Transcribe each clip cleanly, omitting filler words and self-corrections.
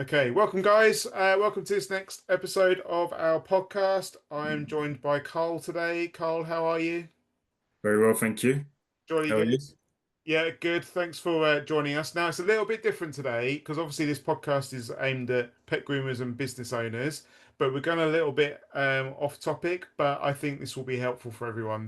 Okay, welcome guys. Welcome to this next episode of our podcast. I'm joined by Carl today. Carl, how are you? Very well, thank you. Jolly How are good. you? Yeah, good. Thanks for joining us. Now, it's a little bit different today because obviously this podcast is aimed at pet groomers and business owners, but we're going a little bit off topic, but I think this will be helpful for everyone.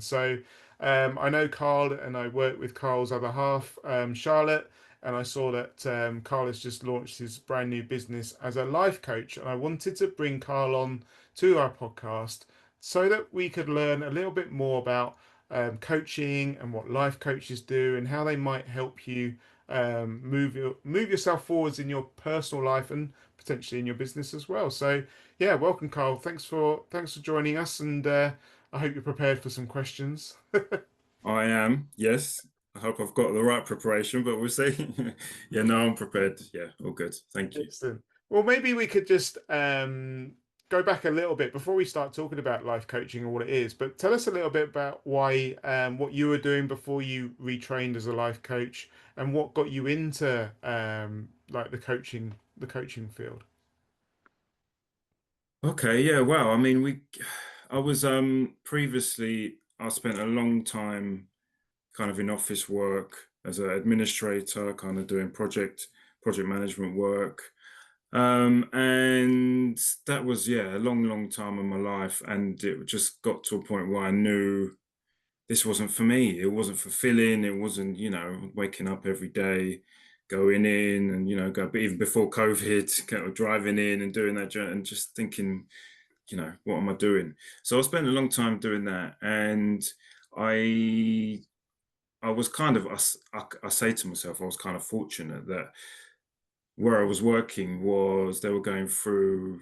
I know Carl and I work with Carl's other half, Charlotte, and I saw that Carl has just launched his brand new business as a life coach. And I wanted to bring Carl on to our podcast so that we could learn a little bit more about coaching and what life coaches do and how they might help you move yourself forwards in your personal life and potentially in your business as well. So yeah, welcome, Carl. Thanks for joining us, and I hope you're prepared for some questions. I am, yes. I hope I've got the right preparation, but we'll see. Yeah, no, I'm prepared. Yeah, all good. Thank you. Excellent. Well, maybe we could just go back a little bit before we start talking about life coaching and what it is. But tell us a little bit about why, what you were doing before you retrained as a life coach, and what got you into like the coaching field. Okay, yeah, well, I mean, I was previously I spent a long time kind of in office work as an administrator, kind of doing project management work. And that was, yeah, a long time in my life. And it just got to a point where I knew this wasn't for me. It wasn't fulfilling. It wasn't, waking up every day, going in and, but even before COVID, kind of driving in and doing that journey and just thinking, what am I doing? So I spent a long time doing that. And I, I was kind of, I say to myself, I was kind of fortunate that where I was working was they were going through,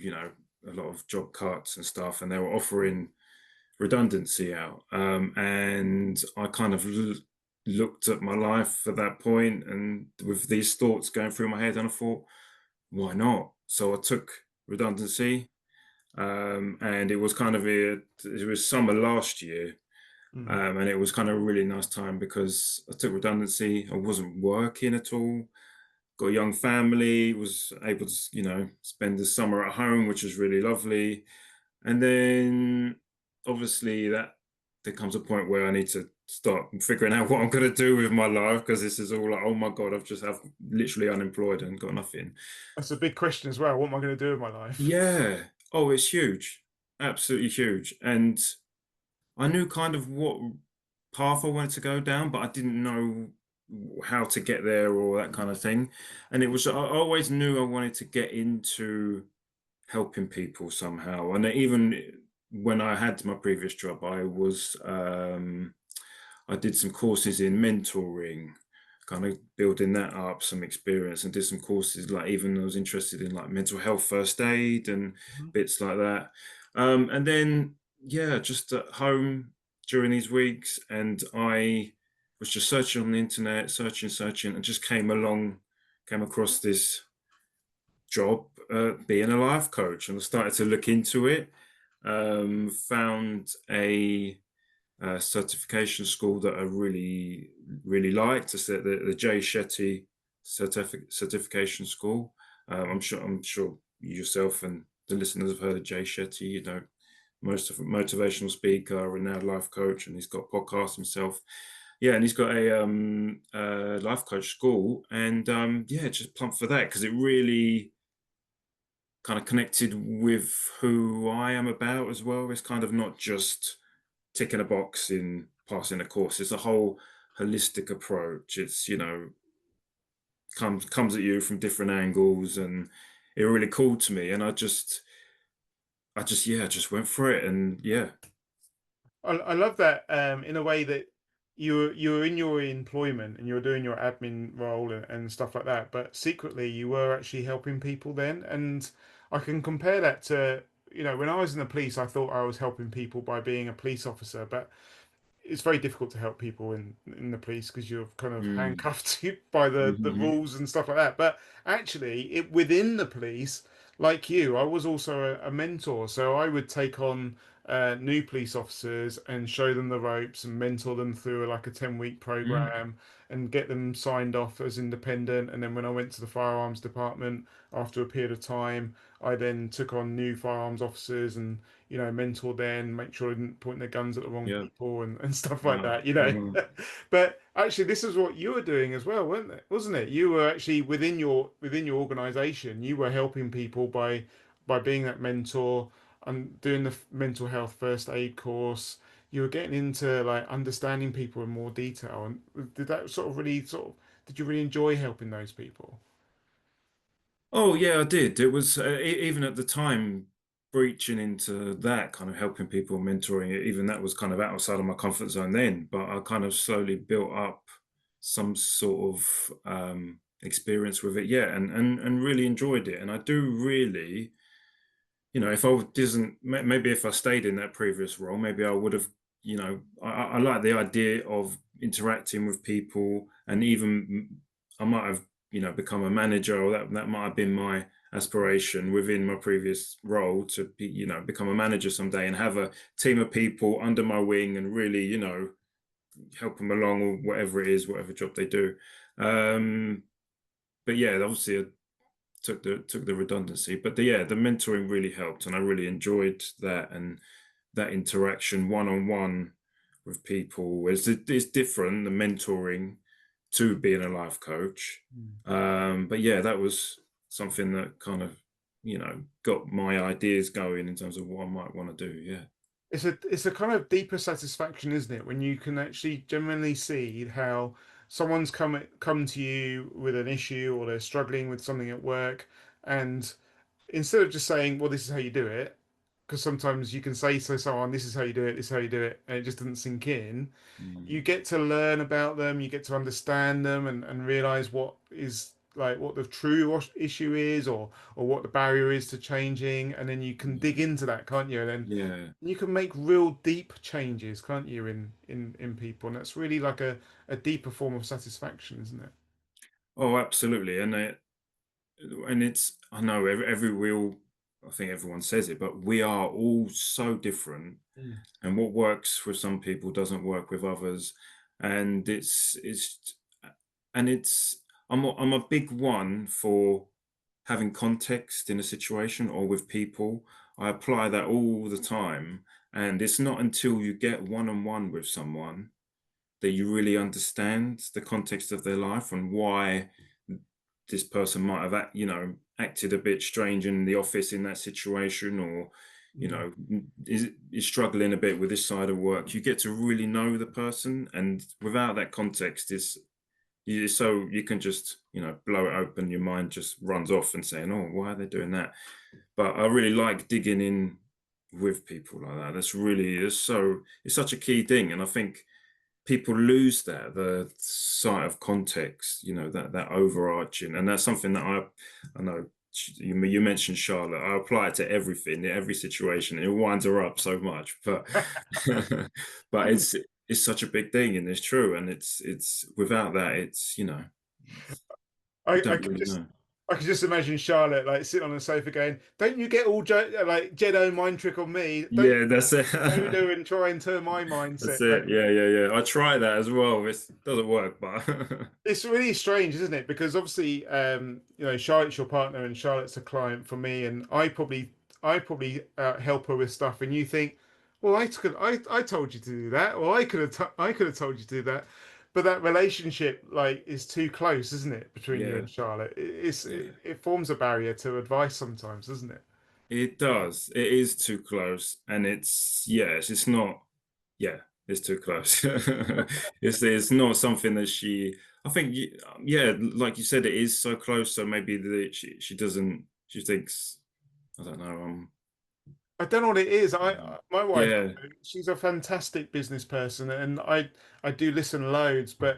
a lot of job cuts and stuff, and they were offering redundancy out. And I kind of looked at my life at that point and with these thoughts going through my head, and I thought, why not? So I took redundancy. And it was kind of it was summer last year. Mm. And it was kind of a really nice time because I took redundancy. I wasn't working at all. Got a young family, was able to, spend the summer at home, which was really lovely. And then obviously there comes a point where I need to start figuring out what I'm going to do with my life because this is all like, oh my God, I've literally unemployed and got nothing. That's a big question as well. What am I going to do with my life? Yeah. Oh, it's huge. Absolutely huge. And I knew kind of what path I wanted to go down, but I didn't know how to get there or that kind of thing. And I always knew I wanted to get into helping people somehow. And even when I had my previous job, I did some courses in mentoring, kind of building that up, some experience, and did some courses like even I was interested in like mental health first aid and Mhm. bits like that. And then yeah, just at home during these weeks, and I was just searching on the internet, searching, and just came across this job being a life coach, and I started to look into it. Found a certification school that I really liked. It's the Jay Shetty certification school. I'm sure you yourself and the listeners have heard of Jay Shetty. Most of a motivational speaker, renowned life coach, and he's got podcasts himself. Yeah, and he's got a life coach school, and yeah, just pumped for that because it really kind of connected with who I am about as well. It's kind of not just ticking a box in passing a course. It's a whole holistic approach. It's, comes at you from different angles, and it really called to me. And I just yeah, just went for it, and yeah. I love that in a way that you're in your employment and you're doing your admin role and stuff like that, but secretly you were actually helping people then. And I can compare that to, when I was in the police, I thought I was helping people by being a police officer, but it's very difficult to help people in the police because you're kind of Mm. handcuffed by the Mhm. rules and stuff like that. But actually, it within the police, like you, I was also a mentor, so I would take on new police officers and show them the ropes and mentor them through like a 10-week Mm. program and get them signed off as independent. And then when I went to the firearms department after a period of time, I then took on new firearms officers and, mentor them, make sure they didn't point their guns at the wrong Yeah. people and stuff like Wow. that. But actually, this is what you were doing as well, weren't it? Wasn't it? You were actually within your organization, you were helping people by being that mentor and doing the mental health first aid course. You were getting into like understanding people in more detail. And did that did you really enjoy helping those people? Oh yeah, I did. It was even at the time breaching into that kind of helping people, mentoring. Even that was kind of outside of my comfort zone then. But I kind of slowly built up some sort of experience with it. Yeah, and really enjoyed it. And I do really, if I didn't, maybe if I stayed in that previous role, maybe I would have. I like the idea of interacting with people, and even I might have become a manager, or that might have been my aspiration within my previous role to be, become a manager someday and have a team of people under my wing and really, help them along or whatever it is, whatever job they do. Um, but yeah, obviously I took the redundancy, but the mentoring really helped, and I really enjoyed that, and that interaction one on one with people is different. The mentoring to being a life coach. But yeah, that was something that kind of, got my ideas going in terms of what I might want to do. Yeah. It's a kind of deeper satisfaction, isn't it, when you can actually genuinely see how someone's come to you with an issue or they're struggling with something at work, and instead of just saying, "Well, this is how you do it," because sometimes you can say to someone, "This is how you do it, this is how you do it," and it just doesn't sink in. Mm, You get to learn about them, you get to understand them and realize what is like what the true issue is or what the barrier is to changing, and then you can dig yeah. into that, can't you? And then Yeah. you can make real deep changes, can't you, in people? And that's really like a deeper form of satisfaction, isn't it? Oh, absolutely. And it's, I know every we all, I think everyone says it, but we are all so different, Mm. and what works with some people doesn't work with others. And it's I'm a big one for having context in a situation or with people. I apply that all the time, and it's not until you get one on one with someone that you really understand the context of their life and why this person might have acted a bit strange in the office in that situation, or Mm. is struggling a bit with this side of work. You get to really know the person, and without that context, so you can just blow it open. Your mind just runs off and saying, "Oh, why are they doing that?" But I really like digging in with people like that. It's such a key thing, and I think people lose that, the sight of context, that overarching, and that's something that I know. You mentioned Charlotte. I apply it to everything, every situation. It winds her up so much, but but it's such a big thing, and it's true, and it's without that, I, you I don't could really just know. I could just imagine Charlotte like sitting on the sofa going, "Don't you get all like Jedi mind trick on me? Don't Yeah, that's it. Yoda and try and turn my mindset." That's it. Like, Yeah, yeah, yeah. I try that as well. It doesn't work, but it's really strange, isn't it? Because obviously, Charlotte's your partner and Charlotte's a client for me, and I probably help her with stuff, and you think, well, I told you to do that, or I could have told you to do that, but that relationship like is too close, isn't it, between you yeah, and Charlotte? yeah. It forms a barrier to advice sometimes, doesn't it? It does. It is too close, and yes, it's not. Yeah, it's too close. It's not something that she. I think yeah, like you said, it is so close. So maybe she doesn't. She thinks I don't know. I don't know what it is. My wife, Yeah, she's a fantastic business person, and I do listen loads, but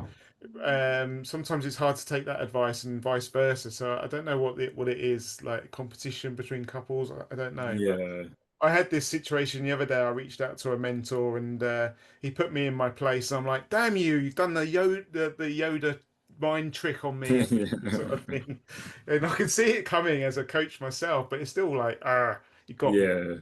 sometimes it's hard to take that advice and vice versa. So I don't know what it is like competition between couples. I don't know, but yeah, I had this situation the other day. I reached out to a mentor, and he put me in my place. And I'm like, "Damn you! You've done the Yoda mind trick on me," and sort of thing. And I can see it coming as a coach myself, but it's still like, ah, you got me. yeah.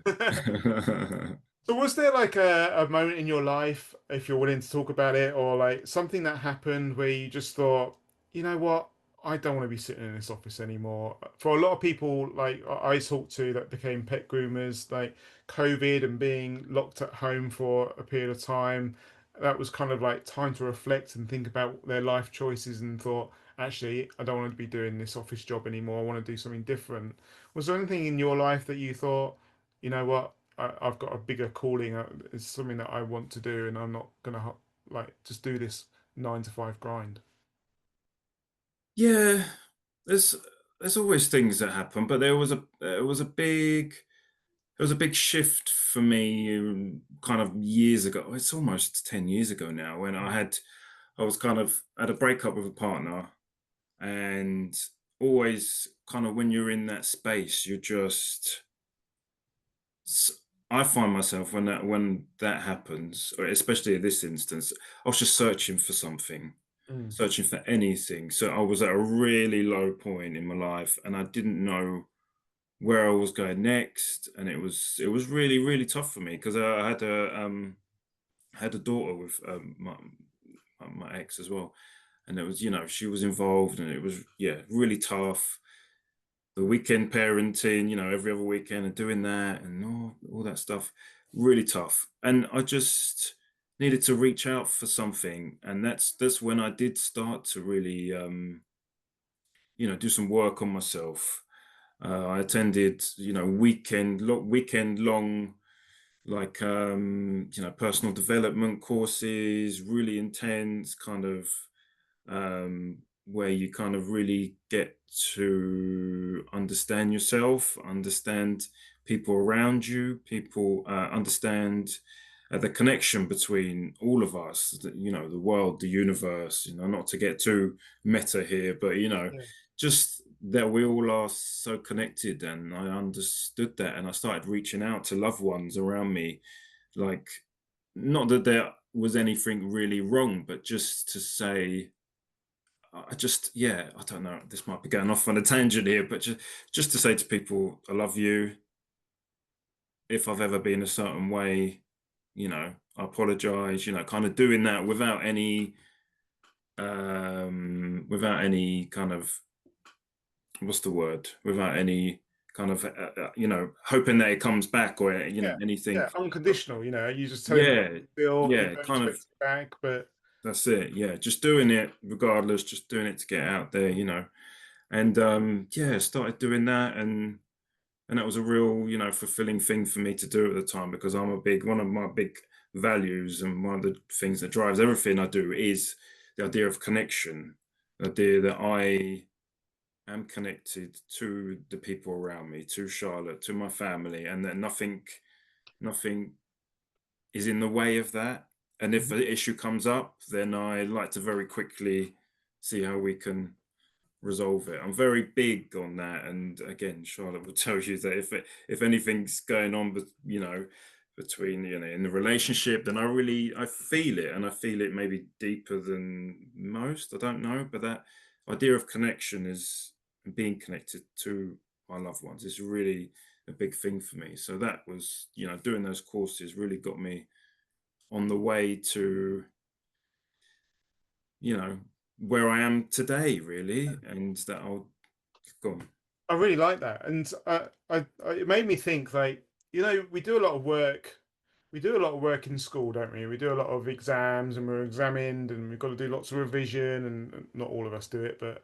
So was there like a moment in your life, if you're willing to talk about it, or like something that happened where you just thought, you know what, I don't want to be sitting in this office anymore. For a lot of people, like I talked to that became pet groomers, like COVID and being locked at home for a period of time, that was kind of like time to reflect and think about their life choices and thought, actually, I don't want to be doing this office job anymore. I want to do something different. Was there anything in your life that you thought, you know what? I've got a bigger calling. It's something that I want to do, and I'm not gonna like just do this 9 to 5 grind. Yeah, there's there's always things that happen, but there was a big shift for me kind of years ago. It's almost 10 years ago now when I was kind of had a breakup with a partner, and always kind of when you're in that space, you're just s- I find myself when that happens, or especially in this instance, I was just searching for something, Mm. searching for anything. So I was at a really low point in my life, and I didn't know where I was going next, and it was really really tough for me because I had a daughter with my ex as well, and it was she was involved, and it was really tough. The weekend parenting, every other weekend and doing that and all that stuff, really tough. And I just needed to reach out for something, and that's when I did start to really do some work on myself. I attended, weekend long, like personal development courses, really intense kind of where you kind of really get to understand yourself, understand people around you, people understand the connection between all of us, the world, the universe, not to get too meta here, but, Yeah. just that we all are so connected. And I understood that. And I started reaching out to loved ones around me, like, not that there was anything really wrong, but just to say, I just, yeah, I don't know. This might be going off on a tangent here, but just to say to people, I love you. If I've ever been a certain way, I apologize. Kind of doing that without any kind of, what's the word? Without any kind of, hoping that it comes back, or Yeah, anything. yeah, unconditional. You just telling them how Yeah, you feel. You yeah, don't kind expect of. it back, but That's it. Yeah, just doing it regardless, just doing it to get out there. And yeah, started doing that, and that was a real, fulfilling thing for me to do at the time, because one of my big values, and one of the things that drives everything I do is the idea of connection, the idea that I am connected to the people around me, to Charlotte, to my family, and that nothing is in the way of that. And if Mhm. an issue comes up, then I like to very quickly see how we can resolve it. I'm very big on that. And again, Charlotte will tell you that if anything's going on, between in the relationship, then I feel it, and I feel it maybe deeper than most. I don't know, but that idea of connection is being connected to my loved ones is really a big thing for me. So that was, doing those courses really got me on the way to, you know, where I am today, really, and that I'll go on. I really like that, and it made me think like we do a lot of work. We do a lot of work in school, don't we? We do a lot of exams, and we're examined, and we've got to do lots of revision, and not all of us do it, but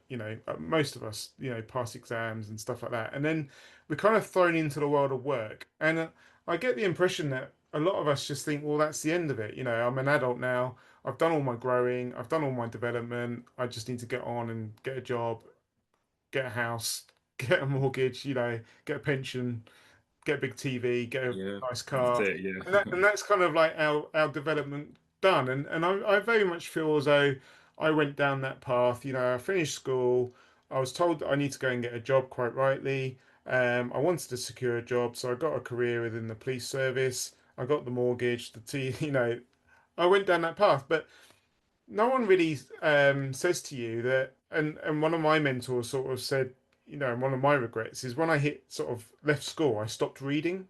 most of us, pass exams and stuff like that. And then we're kind of thrown into the world of work, and I get the impression that a lot of us just think, well, that's the end of it. I'm an adult now. I've done all my growing. I've done all my development. I just need to get on and get a job, get a house, get a mortgage, get a pension, get a big TV, get a Yeah, nice that's car, it. and that Yeah, and that's kind of like our development done. And I very much feel as though I went down that path. I finished school. I was told that I need to go and get a job, quite rightly. I wanted to secure a job, so I got a career within the police service. I got the mortgage, the T, I went down that path, but no one really says to you that. And one of my mentors sort of said, one of my regrets is when I hit sort of left school, I stopped reading.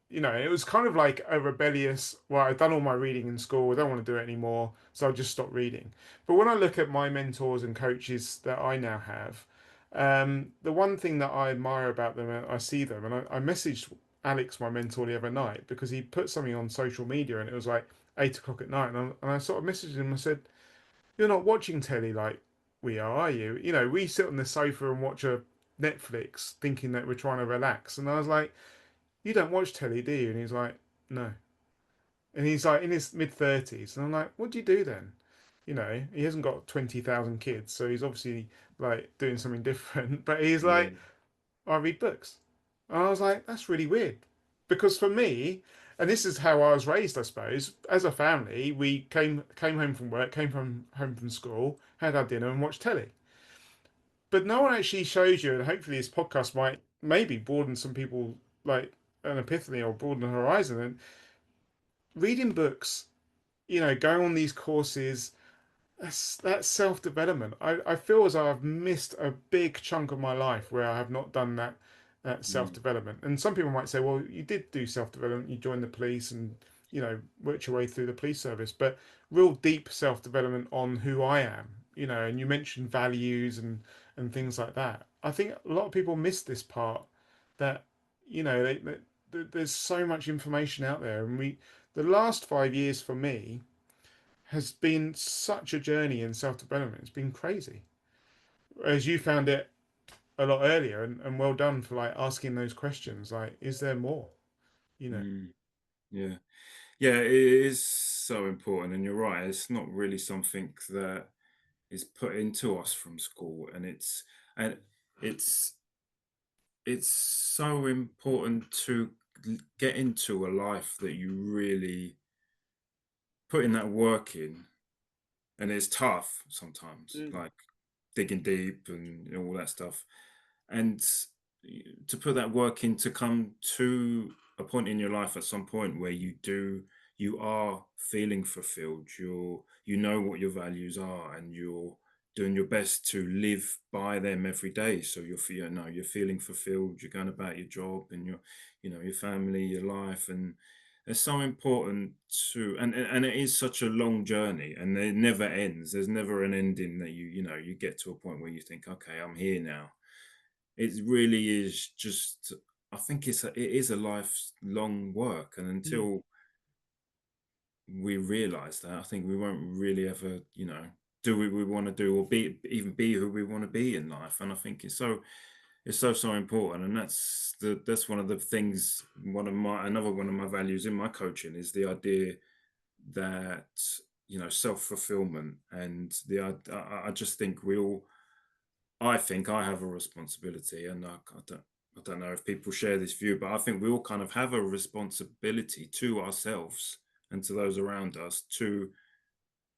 it was kind of like a rebellious, well, I've done all my reading in school, I don't want to do it anymore, so I just stopped reading. But when I look at my mentors and coaches that I now have, the one thing that I admire about them, I see them, and I messaged Alex, my mentor, the other night because he put something on social media and it was like 8 o'clock at night. And I sort of messaged him, I said, "You're not watching telly like we are you? We sit on the sofa and watch a Netflix thinking that we're trying to relax." And I was like, "You don't watch telly, do you?" And he's like, "No." And he's like in his mid 30s. And I'm like, "What do you do then?" He hasn't got 20,000 kids, so he's obviously like doing something different. But he's Yeah. like, "I read books." And I was like, "That's really weird." Because for me, and this is how I was raised, I suppose, as a family, we came home from work, came from home from school, had our dinner and watched telly. But no one actually shows you, and hopefully this podcast might maybe broaden some people like an epiphany or broaden the horizon. And reading books, going on these courses, that's self development. I feel as though I've missed a big chunk of my life where I have not done that self Mm. development. And some people might say, well, you did do self development. You joined the police and worked your way through the police service, but real deep self development on who I am. And you mentioned values and things like that. I think a lot of people miss this part that there's so much information out there, and the last 5 years for me has been such a journey in self development. It's been crazy. As you found it a lot earlier, and well done for like asking those questions. Like, is there more? You know. Mm. Yeah. Yeah, it is so important, and you're right. It's not really something that is put into us from school, and it's it's so important to get into a life that you really put in that work in, and it's tough sometimes, Mm. like digging deep and all that stuff. And to put that work in to come to a point in your life at some point where you are feeling fulfilled, you know what your values are, and you're doing your best to live by them every day. So you're feeling fulfilled, you're going about your job and your family, your life. And it's so important to and it is such a long journey, and it never ends. There's never an ending that you get to a point where you think, okay, I'm here now. It really is just, I think it is a lifelong work, and Mm. until we realize that, I think we won't really ever, do what we want to do, or be who we want to be in life. And I think it's so important, and that's one of the things. Another one of my values in my coaching is the idea that self fulfillment, and I just think we all. I think I have a responsibility, and I don't know if people share this view, but I think we all kind of have a responsibility to ourselves and to those around us to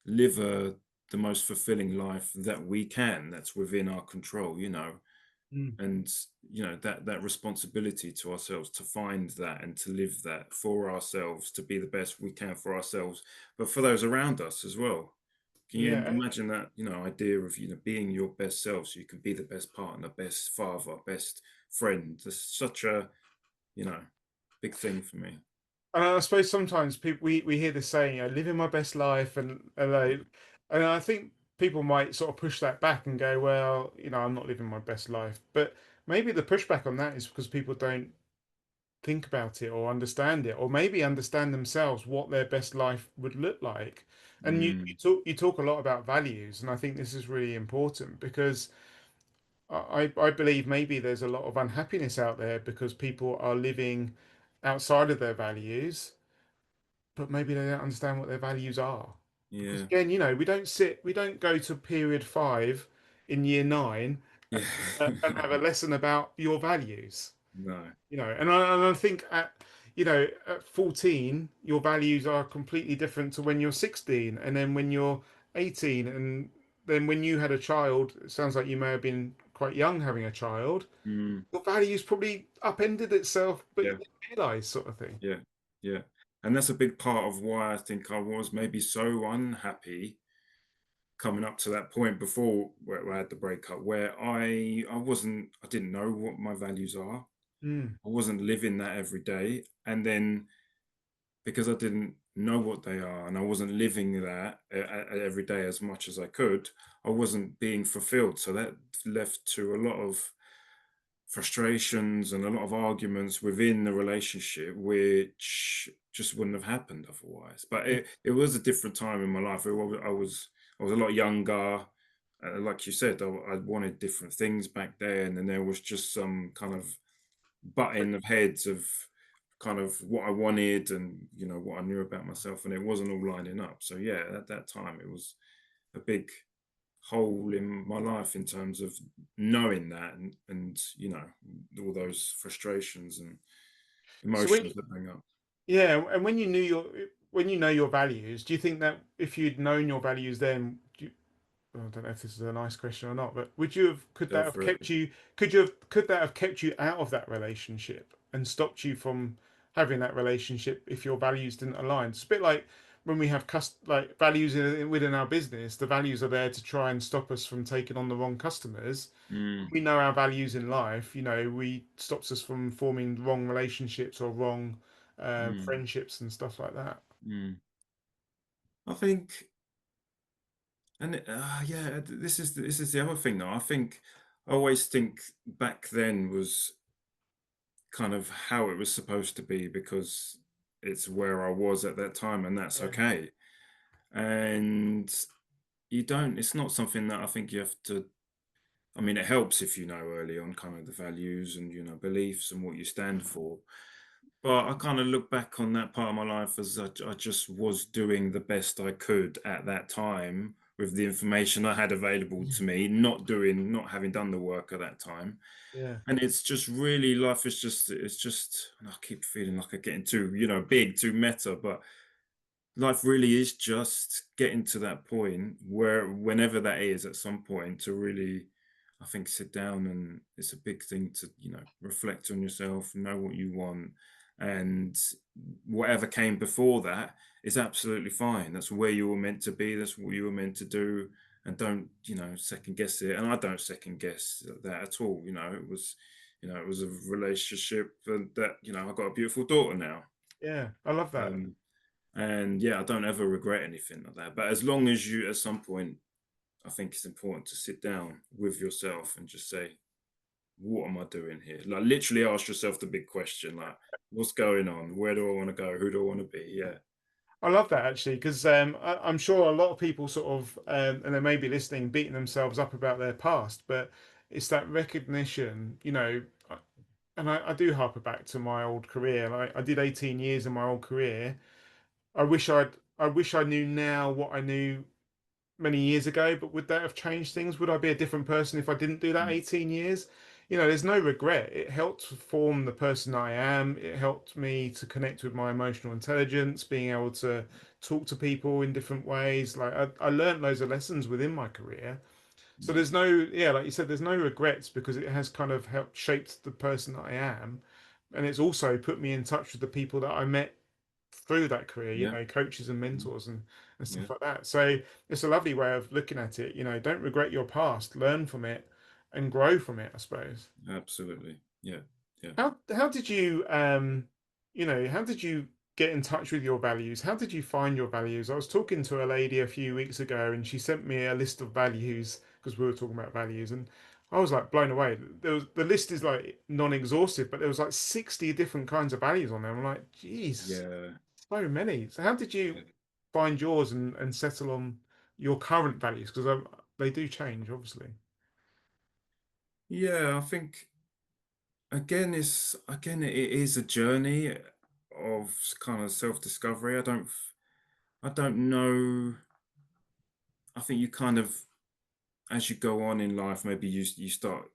live the most fulfilling life that we can, that's within our control, Mm. and that responsibility to ourselves to find that and to live that for ourselves, to be the best we can for ourselves, but for those around us as well. Can you Yeah. imagine that, idea of, being your best self so you can be the best partner, best father, best friend? That's such a, you know, big thing for me. And I suppose sometimes people we hear this saying, living my best life, and I think people might sort of push that back and go, well, I'm not living my best life. But maybe the pushback on that is because people don't think about it or understand it, or maybe understand themselves what their best life would look like. And Mm, you talk a lot about values, and I think this is really important because I believe maybe there's a lot of unhappiness out there because people are living outside of their values, but maybe they don't understand what their values are. Because yeah. again, we don't go to period 5 in year 9 Yeah. and have a lesson about your values. No. And I think at 14 your values are completely different to when you're 16, and then when you're 18, and then when you had a child, it sounds like you may have been quite young having a child, Mm, your values probably upended itself, but you yeah. didn't realize, sort of thing. Yeah. Yeah. And that's a big part of why I think I was maybe so unhappy coming up to that point before where I had the breakup, where I didn't know what my values are. Mm. I wasn't living that every day. And then because I didn't know what they are and I wasn't living that every day as much as I could, I wasn't being fulfilled. So that left to a lot of frustrations and a lot of arguments within the relationship, which just wouldn't have happened otherwise. But Yeah. it was a different time in my life. I was a lot younger. Like you said, I wanted different things back then, and there was just some kind of butting of heads of kind of what I wanted and what I knew about myself, and it wasn't all lining up. So yeah, at that time it was a big hole in my life in terms of knowing that and all those frustrations and So when emotions that bring up. yeah, and when you know your values, do you think that if you'd known your values then, well, I don't know if this is a nice question or not, but would you have could Go that have for it. kept you could that have kept you out of that relationship and stopped you from having that relationship if your values didn't align? It's a bit like when we have like values within our business, the values are there to try and stop us from taking on the wrong customers. Mm, We know our values in life, we stops us from forming wrong relationships or wrong mm, friendships and stuff like that. mm. I think, and yeah, this is the other thing though. I always think back then was kind of how it was supposed to be because it's where I was at that time, and that's Yeah, okay. And you don't, it's not something that I think you have to, I mean, it helps if you know early on kind of the values and, beliefs and what you stand for. But I kind of look back on that part of my life as I just was doing the best I could at that time with the information I had available to me, not having done the work at that time. yeah, And it's just really, life is just, it's just, and I keep feeling like I'm getting too, big, too meta, but life really is just getting to that point where whenever that is at some point to really, I think, sit down, and it's a big thing to reflect on yourself, know what you want, and whatever came before that is absolutely fine. That's where you were meant to be, that's what you were meant to do. And don't second guess it. And I don't second guess that at all. It was a relationship, and that I've got a beautiful daughter now. yeah. I love that. um and yeah, I don't ever regret anything like that. But as long as you, at some point, I think it's important to sit down with yourself and just say, what am I doing here? Like, literally ask yourself the big question, like, what's going on? Where do I want to go? Who do I want to be? Yeah. I love that actually because I'm sure a lot of people sort of and they may be listening, beating themselves up about their past, but it's that recognition, and I do harper back to my old career. Like I did 18 years in my old career. I wish I knew now what I knew many years ago, but would that have changed things? Would I be a different person if I didn't do that Mm. 18 years? There's no regret. It helped form the person I am. It helped me to connect with my emotional intelligence, being able to talk to people in different ways. Like I learned loads of lessons within my career. So Yeah. there's no, yeah, like you said, there's no regrets because it has kind of helped shaped the person that I am. And it's also put me in touch with the people that I met through that career, Yeah. coaches and Mm. mentors and Yeah. stuff like that. So it's a lovely way of looking at it. Don't regret your past, learn from it and grow from it, I suppose. Absolutely. Yeah. Yeah. How did you how did you get in touch with your values? How did you find your values? I was talking to a lady a few weeks ago and she sent me a list of values because we were talking about values and I was like blown away. The list is like non-exhaustive, but there was like 60 different kinds of values on there. I'm like, geez, Yeah. so many. So how did you Yeah. find yours and settle on your current values? Because they do change, obviously. Yeah, I think, it is a journey of kind of self-discovery. I don't know. I think you kind of, as you go on in life, maybe you start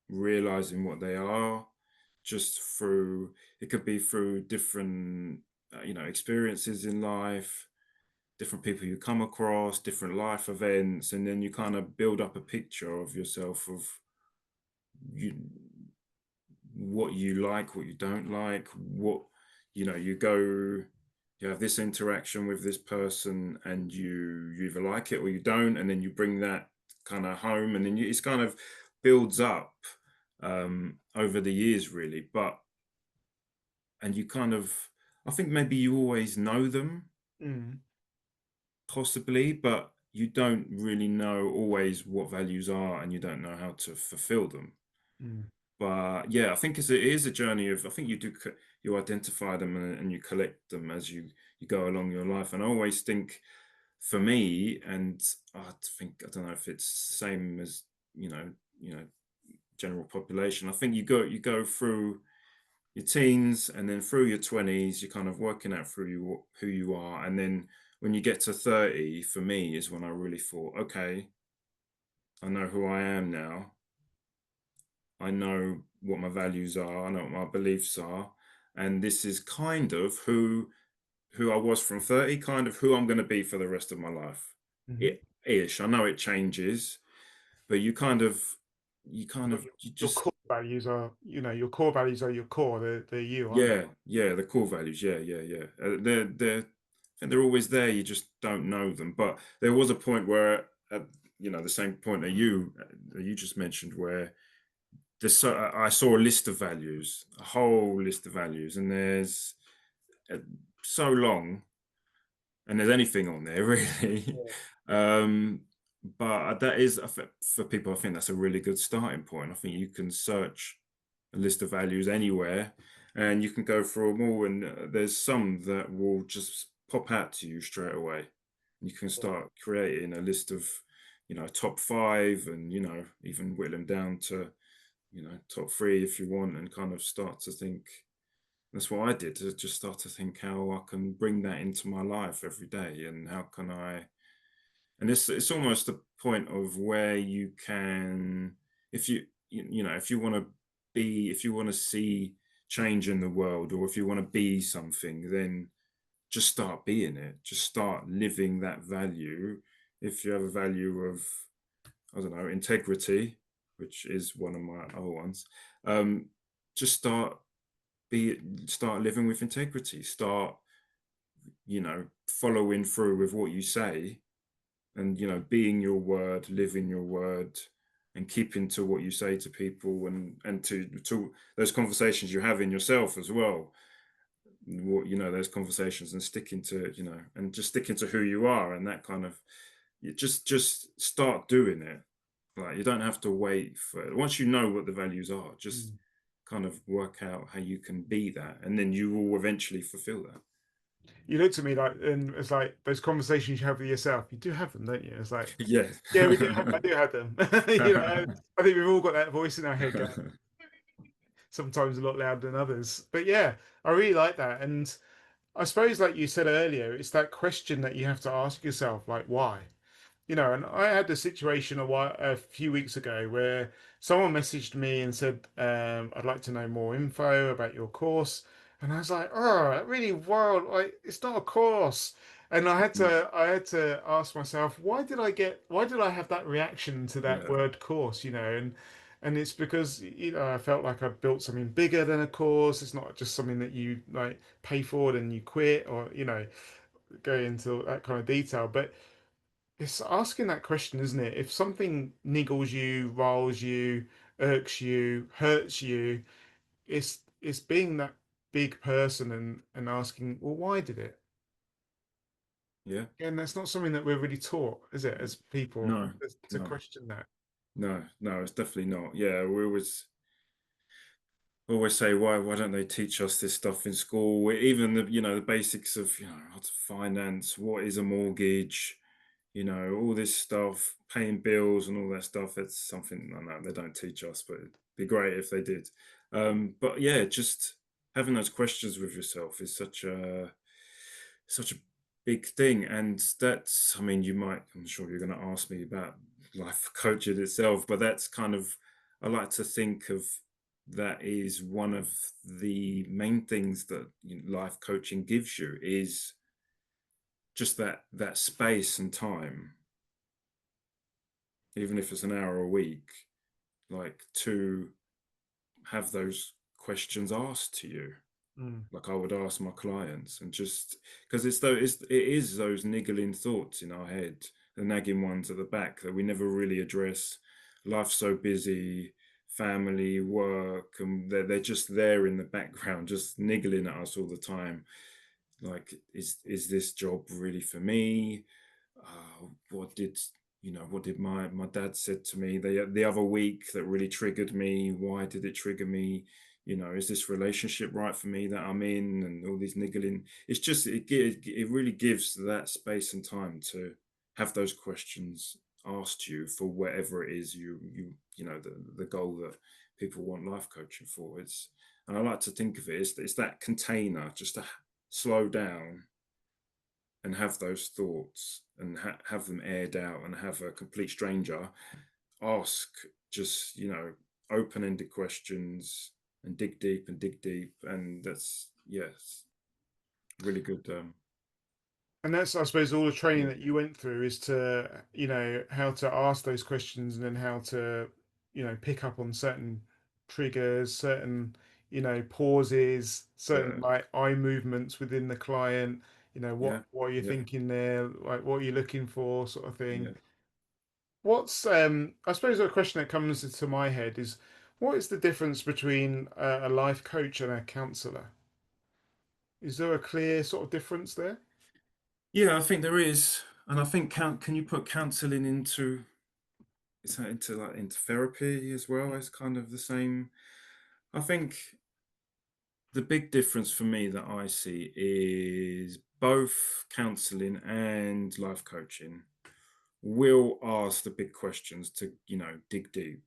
realizing what they are just through, it could be through different experiences in life, different people you come across, different life events, and then you kind of build up a picture of yourself, of you, what you like, what you don't like, what you go, you have this interaction with this person, and you either like it or you don't, and then you bring that kind of home, and then it's kind of builds up over the years, really. But and you kind of, I think maybe you always know them, Mm, possibly, but you don't really know always what values are, and you don't know how to fulfill them. mm, But yeah, I think it is a journey of, I think you do you identify them, and you collect them as you go along your life. And I always think, for me, and I think, I don't know if it's the same as, you know, you know, general population. I think you go through your teens, and then through your 20s, you're kind of working out through who you are. And then when you get to 30, for me, is when I really thought, okay, I know who I am now. I know what my values are. I know what my beliefs are. And this is kind of who I was from 30, kind of who I'm going to be for the rest of my life. mhm. Ish. I know it changes, but But you your just, core values are, your core values are your core. They're you, aren't they? yeah, yeah, the core values. Yeah, yeah, yeah. I think they're always there. You just don't know them. But there was a point where, at, the same point that you just mentioned, where I saw a list of values, a whole list of values, and there's, uh, so long, and there's anything on there really. Yeah. um, but that is, for people, I think that's a really good starting point. I think you can search a list of values anywhere, and you can go through them all, and there's some that will just pop out to you straight away. You can start creating a list of, top five, and even whittle them down to, top three if you want, and kind of start to think. That's what I did, to just start to think how I can bring that into my life every day, and how can I. And it's almost the point of where you can, if if you want to if you want to see change in the world, or if you want to be something, then just start being it. Just start living that value. If you have a value of, I don't know, integrity, which is one of my other ones, um, just be start living with integrity. Start, following through with what you say, and being your word, living your word, and keeping to what you say to people, and to those conversations you have in yourself as well. What, those conversations, and sticking to, and just sticking to who you are, and that kind of, you just start doing it. Like, you don't have to wait for it. Once you know what the values are, just Mm. kind of work out how you can be that, and then you will eventually fulfill that. You looked at me like, and it's like those conversations you have with yourself. You do have them, don't you? It's like, Yeah. yeah, we do. I do have them. I think we've all got that voice in our head going, sometimes a lot louder than others. But yeah, I really like that. And I suppose, like you said earlier, it's that question that you have to ask yourself, like, why? And I had a situation a few weeks ago where someone messaged me and said, I'd like to know more info about your course. And I was like, oh, that really wild. Like, it's not a course. And Mm, I had to ask myself, why did I have that reaction to that yeah. word course, and it's because, I felt like I'd built something bigger than a course. It's not just something that you like pay for and you quit, or, go into that kind of detail. But it's asking that question, isn't it? If something niggles you, riles you, irks you, hurts you, it's being that big person and asking, well, why did it? Yeah. And that's not something that we're really taught, is it, as people, No, to no, question that. no, no, it's definitely not. Yeah, we always say, why don't they teach us this stuff in school? Even the, the basics of, how to finance, what is a mortgage, all this stuff, paying bills and all that stuff. It's something, I know they don't teach us, but it'd be great if they did. But yeah, just having those questions with yourself is such a big thing. And that's, I mean, I'm sure you're going to ask me about life coaching itself, but that's kind of, I like to think of that is one of the main things that, life coaching gives you, is just that space and time, even if it's an hour a week, like, to have those questions asked to you, Mm, like I would ask my clients. And just because it is those niggling thoughts in our head, the nagging ones at the back that we never really address. Life's so busy, family, work, and they're just there in the background, just niggling at us all the time. Like, is this job really for me? What did what did my dad said to me the other week that really triggered me? Why did it trigger me? Is this relationship right for me that I'm in? And all these niggling. It's just it really gives that space and time to have those questions asked you for whatever it is the goal that people want life coaching for. And I like to think of it as it's that container just to slow down and have those thoughts and have them aired out, and have a complete stranger ask just open-ended questions and dig deep, and that's yes, really good. And that's, I suppose, all the training Yeah, that you went through is to, how to ask those questions and then how to, pick up on certain triggers, certain, pauses, certain yeah, like eye movements within the client. yeah, What are you yeah, thinking there? Like, what are you looking for, sort of thing. yeah. What's I suppose a question that comes into my head is, what is the difference between a life coach and a counselor? Is there a clear sort of difference there? Yeah, I think there is. And I think can you put counseling into is that into therapy as well as kind of the same? I think the big difference for me that I see is both counseling and life coaching will ask the big questions to, dig deep.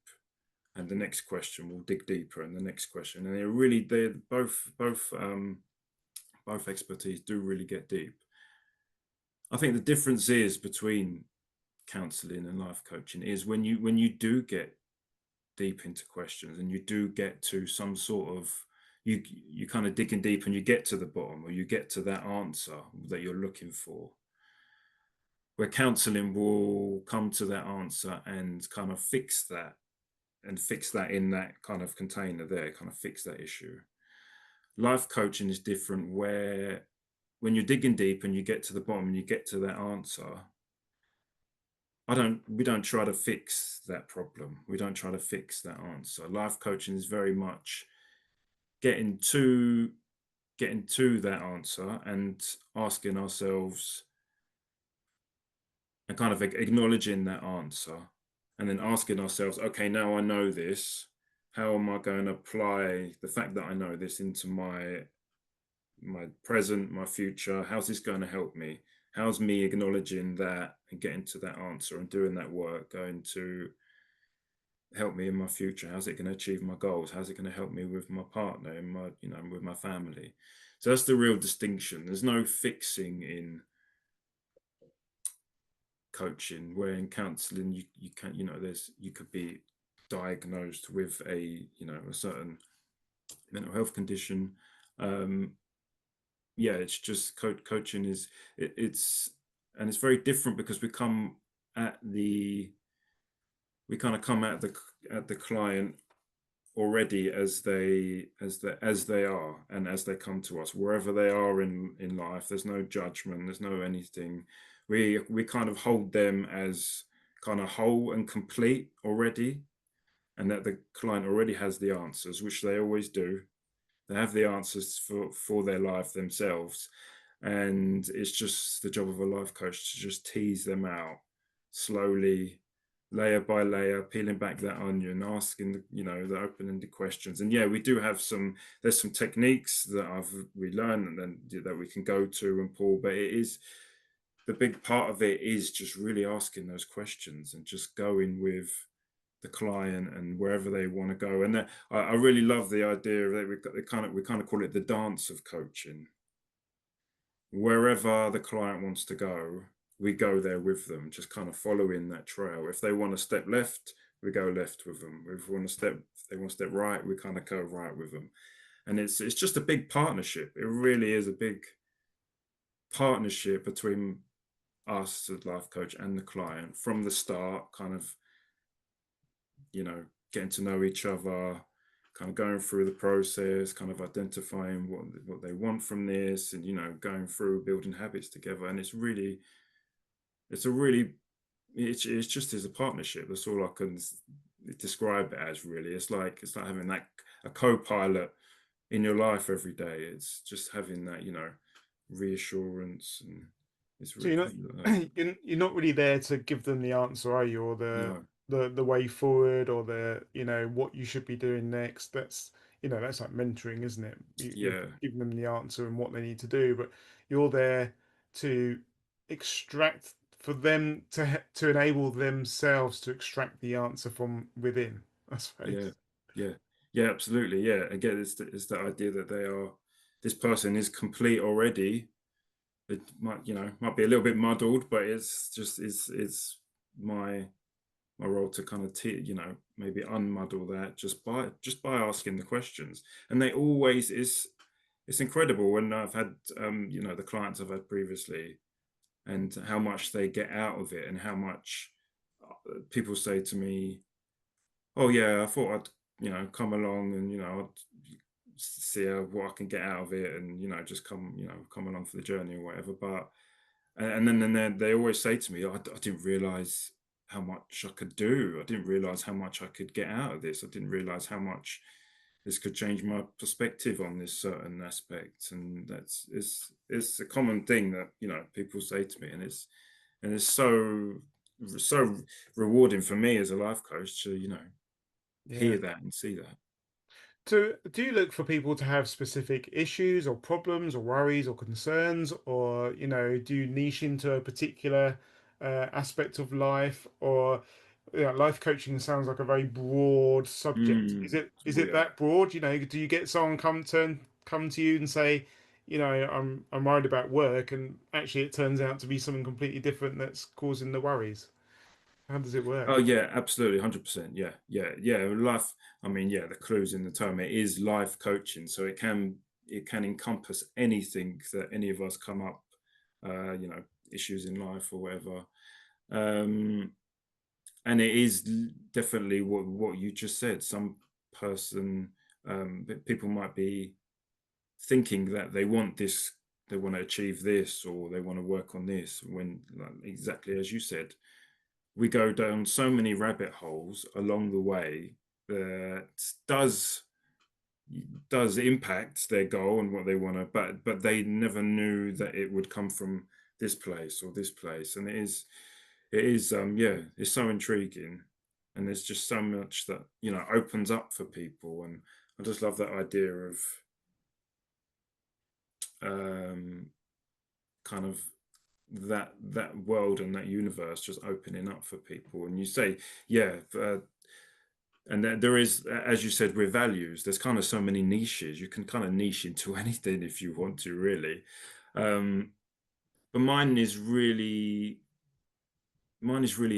And the next question will dig deeper, and the next question. And they're both expertise do really get deep. I think the difference is between counseling and life coaching is when you do get deep into questions, and you do get to some sort of you kind of digging deep, and you get to the bottom, or you get to that answer that you're looking for, where counseling will come to that answer and kind of fix that in that kind of container there, kind of fix that issue. Life coaching is different, where when you're digging deep and you get to the bottom and you get to that answer, we don't try to fix that problem. We don't try to fix that answer. Life coaching is very much getting to that answer and asking ourselves and kind of acknowledging that answer, and then asking ourselves, okay, now I know this, how am I going to apply the fact that I know this into my present, my future? How's this going to help me? How's me acknowledging that and getting to that answer and doing that work going to help me in my future? How's it going to achieve my goals? How's it going to help me with my partner and my with my family? So that's the real distinction. There's no fixing in coaching, where in counseling you can there's you could be diagnosed with a certain mental health condition. um yeah, it's just coaching is it's and it's very different, because at the we kind of come at the client already as they are, and as they come to us wherever they are in life. There's no judgment, there's no anything. We kind of hold them as kind of whole and complete already, and that the client already has the answers, which they always do. They have the answers for their life themselves, and it's just the job of a life coach to just tease them out slowly, layer by layer, peeling back that onion, asking the open-ended questions. And yeah, we do have there's some techniques that we learned and then that we can go to and pull, but it is the big part of it is just really asking those questions and just going with the client and wherever they want to go. And I really love the idea that we kind of call it the dance of coaching. Wherever the client wants to go, we go there with them, just kind of following that trail. If they want to step left, we go left with them. If they want to step right, we kind of go right with them. And it's just a big partnership. It really is a big partnership between us as life coach and the client from the start, kind of getting to know each other, kind of going through the process, kind of identifying what they want from this, and going through building habits together. And it's a really it's just as a partnership. That's all I can describe it as. Really, it's like having that a co-pilot in your life every day. It's just having that, reassurance, and it's So really, you're not really there to give them the answer, are you, or no, the way forward, or the what you should be doing next. That's that's like mentoring, isn't it? You're yeah, giving them the answer and what they need to do, but you're there to extract for them to enable themselves to extract the answer from within, I yeah, suppose. yeah, yeah, absolutely, yeah. Again, it's the idea that this person is complete already. It might be a little bit muddled, but it's my role to kind of maybe unmuddle that just by asking the questions. And they always is it's incredible when I've had the clients I've had previously, and how much they get out of it, and how much people say to me, oh yeah, I thought I'd come along, and I'd see what I can get out of it, and just come along for the journey or whatever. But and then they always say to me, I didn't realize how much I could do. I didn't realize how much I could get out of this. I didn't realize how much this could change my perspective on this certain aspect. And it's a common thing that people say to me, and it's so rewarding for me as a life coach to Yeah. hear that and see that. So, do you look for people to have specific issues or problems or worries or concerns, or do you niche into a particular aspect of life, or life coaching sounds like a very broad subject. Is Mm. it Oh yeah. that broad? Do you get someone come to you and say, I'm worried about work, and actually it turns out to be something completely different that's causing the worries? How does it Oh work? yeah, absolutely, 100%. Yeah, yeah, yeah. Life. I mean, yeah, the clues in the term. It is life coaching, so it can encompass anything that any of us come up, issues in life or whatever. Um, and it is definitely what you just said. Some person, people might be thinking that they want this, they want to achieve this, or they want to work on this. When, like, exactly as you said, we go down so many rabbit holes along the way that does impact their goal and what they want to, but they never knew that it would come from this place or this place. And it is yeah, it's so intriguing, and there's just so much that opens up for people. And I just love that idea of um kind of that world and that universe just opening up for people. And you say, yeah, and there is, as you said, with values, there's kind of so many niches. You can kind of niche into anything if you want to, really. um but mine is really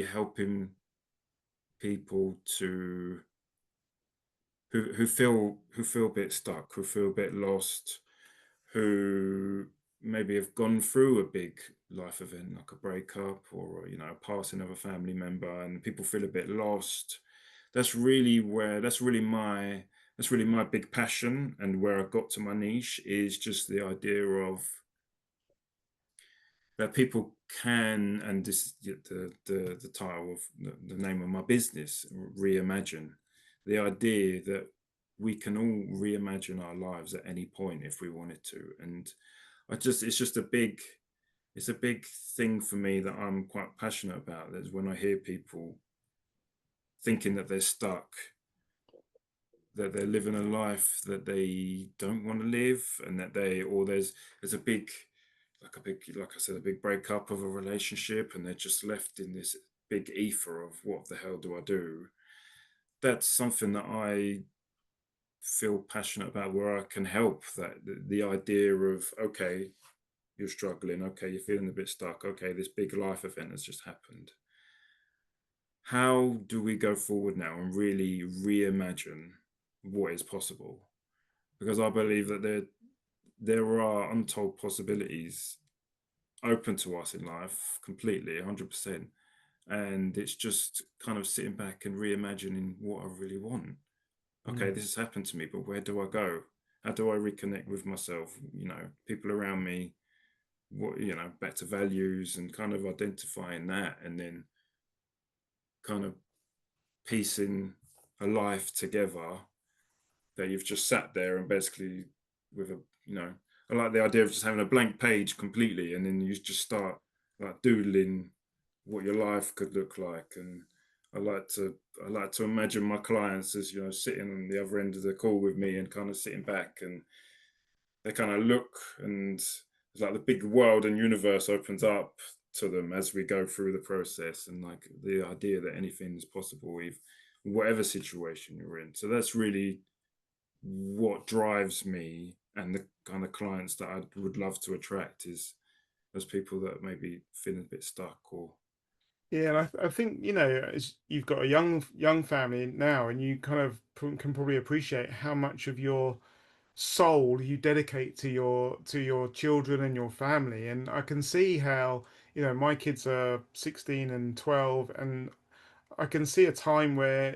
helping people to who feel a bit stuck, who feel a bit lost, who maybe have gone through a big life event like a breakup, or a passing of a family member, and people feel a bit lost. That's really my big passion, and where I got to my niche is just the idea of that people can, and this is the title of the name of my business, reimagine. The idea that we can all reimagine our lives at any point if we wanted to. And it's a big thing for me that I'm quite passionate about. That's when I hear people thinking that they're stuck, that they're living a life that they don't want to live, and that there's like I said, a big breakup of a relationship, and they're just left in this big ether of what the hell do I do. That's something that I feel passionate about, where I can help. That the idea of, okay, you're struggling, okay, you're feeling a bit stuck, okay, this big life event has just happened. How do we go forward now and really reimagine what is possible? Because I believe that there are untold possibilities open to us in life, completely, 100%. And it's just kind of sitting back and reimagining what I really want. Okay, Mm. this has happened to me, but where do I go? How do I reconnect with myself? People around me, back to values, and kind of identifying that, and then kind of piecing a life together, that you've just sat there and basically with a, I like the idea of just having a blank page completely, and then you just start like doodling what your life could look like. And I like to I like to imagine my clients as, sitting on the other end of the call with me and kind of sitting back, and they kind of look, and it's like the big world and universe opens up to them as we go through the process, and like the idea that anything is possible with whatever situation you're in. So that's really what drives me, and the kind of clients that I would love to attract is those people that maybe feeling a bit stuck or Yeah, and I think you've got a young family now, and you kind of can probably appreciate how much of your soul you dedicate to your children and your family. And I can see how my kids are 16 and 12, and I can see a time where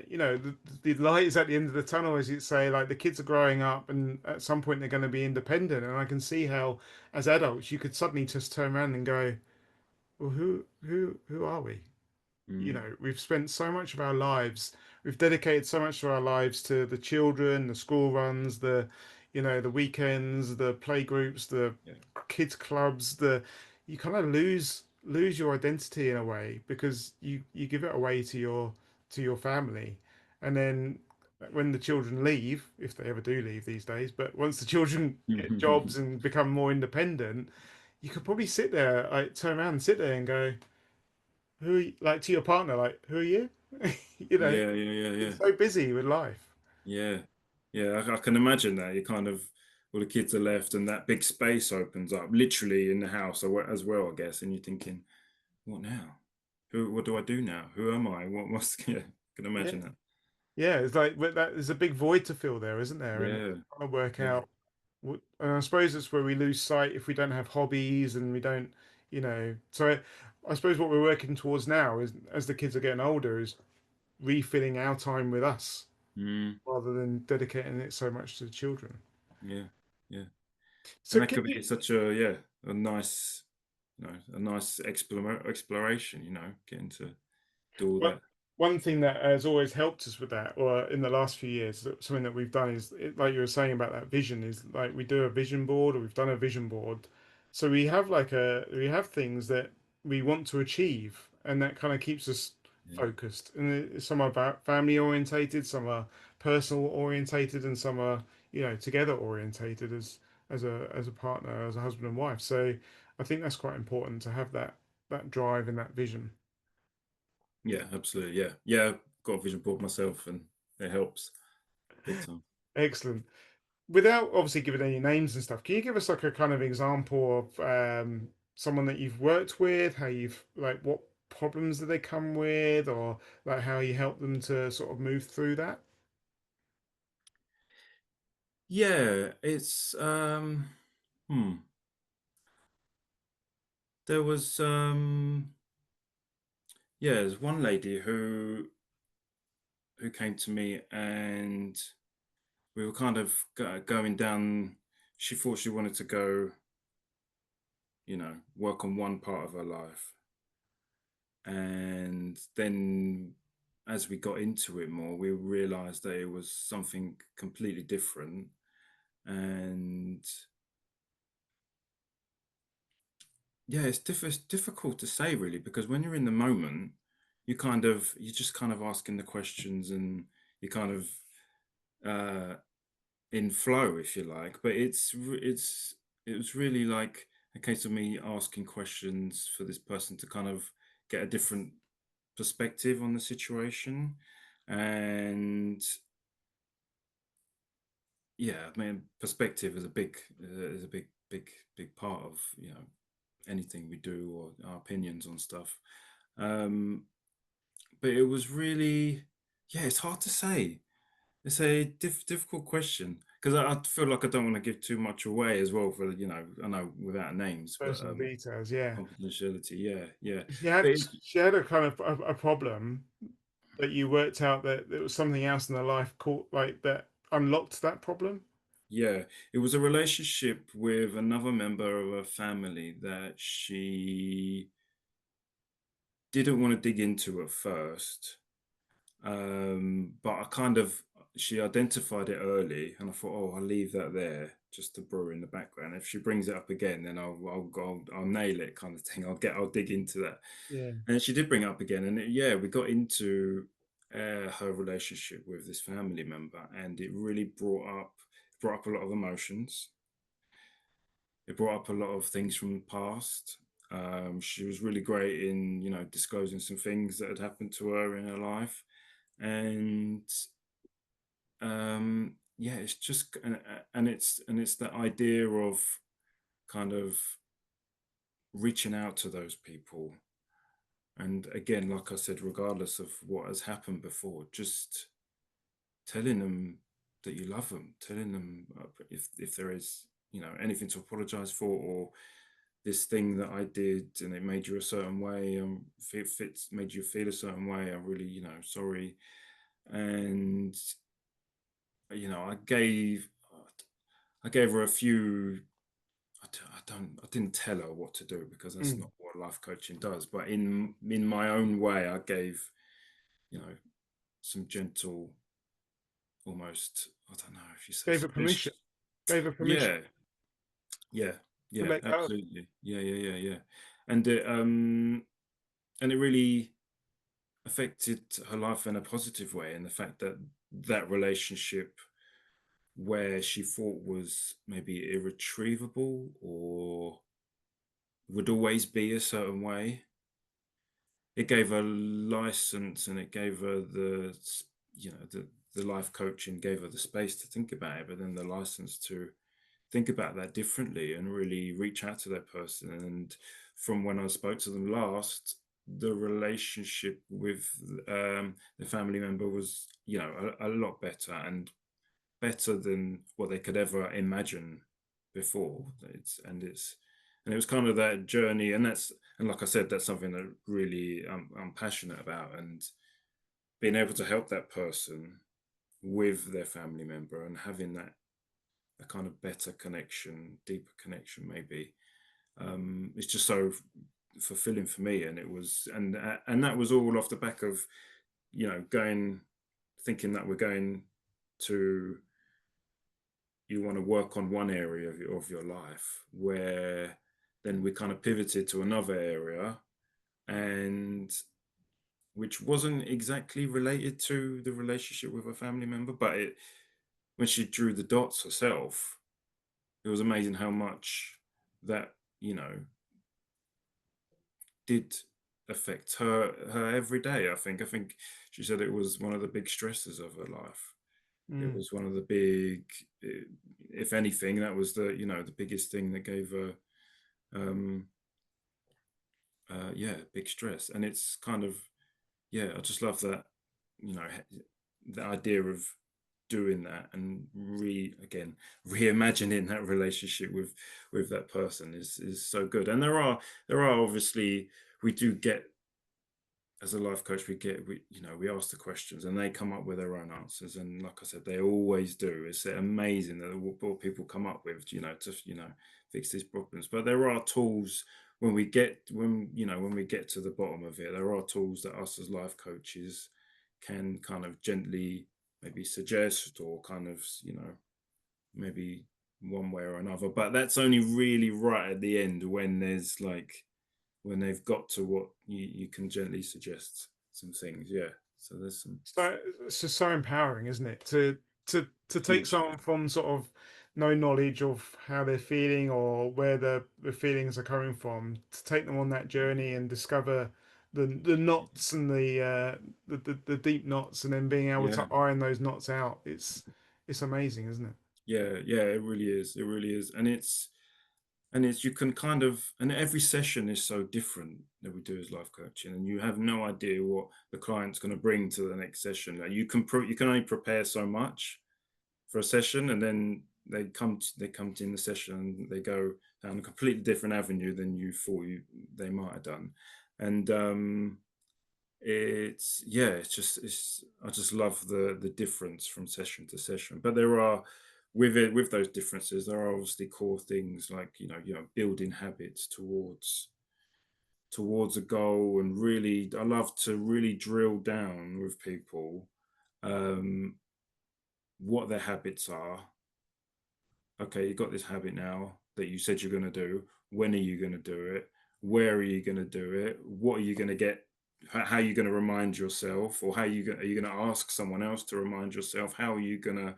the light is at the end of the tunnel, as you say. Like the kids are growing up, and at some point they're going to be independent. And I can see how, as adults, you could suddenly just turn around and go, "Well, who are we?" mm, We've spent so much of our lives, we've dedicated so much of our lives to the children, the school runs, the weekends, the play groups, the yeah. kids clubs. You kind of lose your identity in a way, because you give it away to your family. And then when the children leave, if they ever do leave these days, but once the children get jobs and become more independent, you could probably sit there, like turn around and sit there and go, who are you, like to your partner, like, who are you? You know, Yeah, yeah, yeah, you're yeah, so busy with life. yeah, yeah. I can imagine that. You kind of, all the kids are left, and that big space opens up, literally in the house as well, I guess. And you're thinking, what now? What do I do now? Who am I? What must? Yeah, I can Yeah. imagine that. Yeah, it's like there's a big void to fill there, isn't there? And Yeah, trying to work yeah. out and I suppose it's where we lose sight if we don't have hobbies and we don't, so I suppose what we're working towards now is, as the kids are getting older, is refilling our time with us Mm, rather than dedicating it so much to the children. yeah, yeah. And So that can could you, be such a, yeah, a nice, a nice exploration. Getting to do all One that. one thing that has always helped us with that, or in the last few years, something that we've done is, like you were saying about that vision, is like we do a vision board, or we've done a vision board. So we have things that we want to achieve, and that kind of keeps us Yeah, focused. And some are about family orientated, some are personal orientated, and some are together orientated as a partner, as a husband and wife. So I think that's quite important to have that drive and that vision. yeah, absolutely. Yeah, yeah. I've got a vision board myself, and it helps big time. Excellent. Without obviously giving any names and stuff, can you give us like a kind of example of someone that you've worked with, how you've like what problems do they come with, or like how you help them to sort of move through that? Yeah, it's hmm. There was yeah, there's one lady who came to me, and we were kind of going down. She thought she wanted to go, work on one part of her life, and then as we got into it more, we realized that it was something completely different. And yeah, it's difficult to say really, because when you're in the moment, you're just kind of asking the questions, and you kind of uh in flow, if you like. But it was really like a case of me asking questions for this person to kind of get a different perspective on the situation. And yeah, I mean, perspective is a big part of anything we do, or our opinions on stuff. um but it was really, yeah, it's hard to say. It's a difficult question, because I feel like I don't want to give too much away as well, for I know, without names, but Personal details, yeah. confidentiality. Yeah, yeah. She had But she had a kind of a problem that you worked out that there was something else in her life called like that unlocked that problem. yeah, it was a relationship with another member of her family that she didn't want to dig into at first. But I kind of she identified it early, and I thought, oh, I'll leave that there just to brew in the background. If she brings it up again, then I'll nail it, kind of thing. I'll dig into that. Yeah. And she did bring it up again, and yeah, we got into her relationship with this family member, and it really brought up a lot of emotions. It brought up a lot of things from the past. She was really great in, disclosing some things that had happened to her in her life, and yeah, it's just and it's that idea of kind of reaching out to those people, and again, like I said, regardless of what has happened before, just telling them that you love them, telling them if there is anything to apologize for, or this thing that I did and it made you a certain way, if it's made you feel a certain way, I'm really sorry. And I gave her a few. I didn't tell her what to do because that's Mm. not what life coaching does. But in my own way, I gave you know some gentle, almost, I don't know if you say Gave her permission. suggestion. Gave her permission Yeah, yeah, to yeah, let go. absolutely. Yeah. And it really affected her life in a positive way, in the fact that that relationship where she thought was maybe irretrievable or would always be a certain way, it gave her license, and it gave her the life coaching gave her the space to think about it, but then the license to think about that differently and really reach out to that person. And from when I spoke to them last, the relationship with the family member was a lot better, and better than what they could ever imagine before. And it was kind of that journey, and like I said, that's something that really I'm passionate about, and being able to help that person with their family member and having that a kind of better connection, deeper connection, maybe. It's just so fulfilling for me, and it was, and that was all off the back of going, thinking that we're going to you want to work on one area of your life, where then we kind of pivoted to another area, and which wasn't exactly related to the relationship with a family member, but when she drew the dots herself, it was amazing how much that did affect her every day. I think she said it was one of the big stresses of her life. It Mm. was one of the big, eh, if anything, that was the biggest thing that gave her, um, yeah, big stress. And it's kind of, yeah, I just love that, you know, the idea of doing that and again reimagining that relationship with that person is so good. And there are obviously, we do get, as a life coach, we ask the questions and they come up with their own answers, and like I said, they always do. It's amazing that what people come up with, to fix these problems. But there are tools, when we get to the bottom of it, there are tools that us as life coaches can kind of gently maybe suggest, or kind of maybe one way or another. But that's only really right at the end, when there's like, when they've got to what you can gently suggest some things. Yeah. So there's some So it's just so empowering, isn't it? To take hugely. someone from sort of no knowledge of how they're feeling or where the feelings are coming from, to take them on that journey and discover the knots and the deep knots, and then being able Yeah. to iron those knots out. It's amazing, isn't it? Yeah. It really is. It really is. And you can kind of, and every session is so different that we do as life coaching, and you have no idea what the client's going to bring to the next session. Like, you can only prepare so much for a session, and then they come to in the session and they go down a completely different avenue than you thought they might have done. And I just love the difference from session to session. But there are, with those differences, there are obviously core things like building habits towards towards a goal, and really, I love to really drill down with people um, what their habits are. Okay, you got this habit now that you said you're going to do. When are you going to do it? Where are you going to do it? What are you going to get? How are you going to remind yourself, or are you going to ask someone else to remind yourself? How are you going to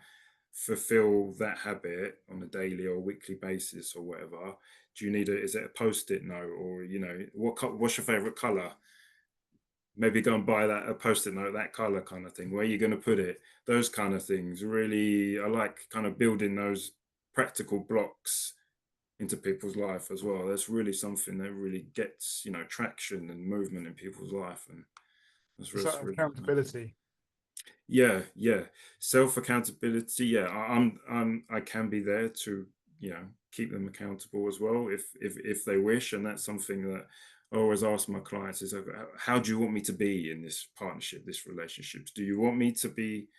fulfill that habit on a daily or weekly basis or whatever? Do you need a? Is it a post-it note, or what's your favorite color? Maybe go and buy that a post-it note, that color kind of thing. Where are you going to put it? Those kind of things. Really, I like kind of building those practical blocks into people's life as well. That's really something that really gets, traction and movement in people's life, and It's that's like really kind of thing. accountability. Yeah, yeah. Self accountability. Yeah, I can be there to, keep them accountable as well if they wish, and that's something that I always ask my clients is, how do you want me to be in this partnership, this relationships? Do you want me to be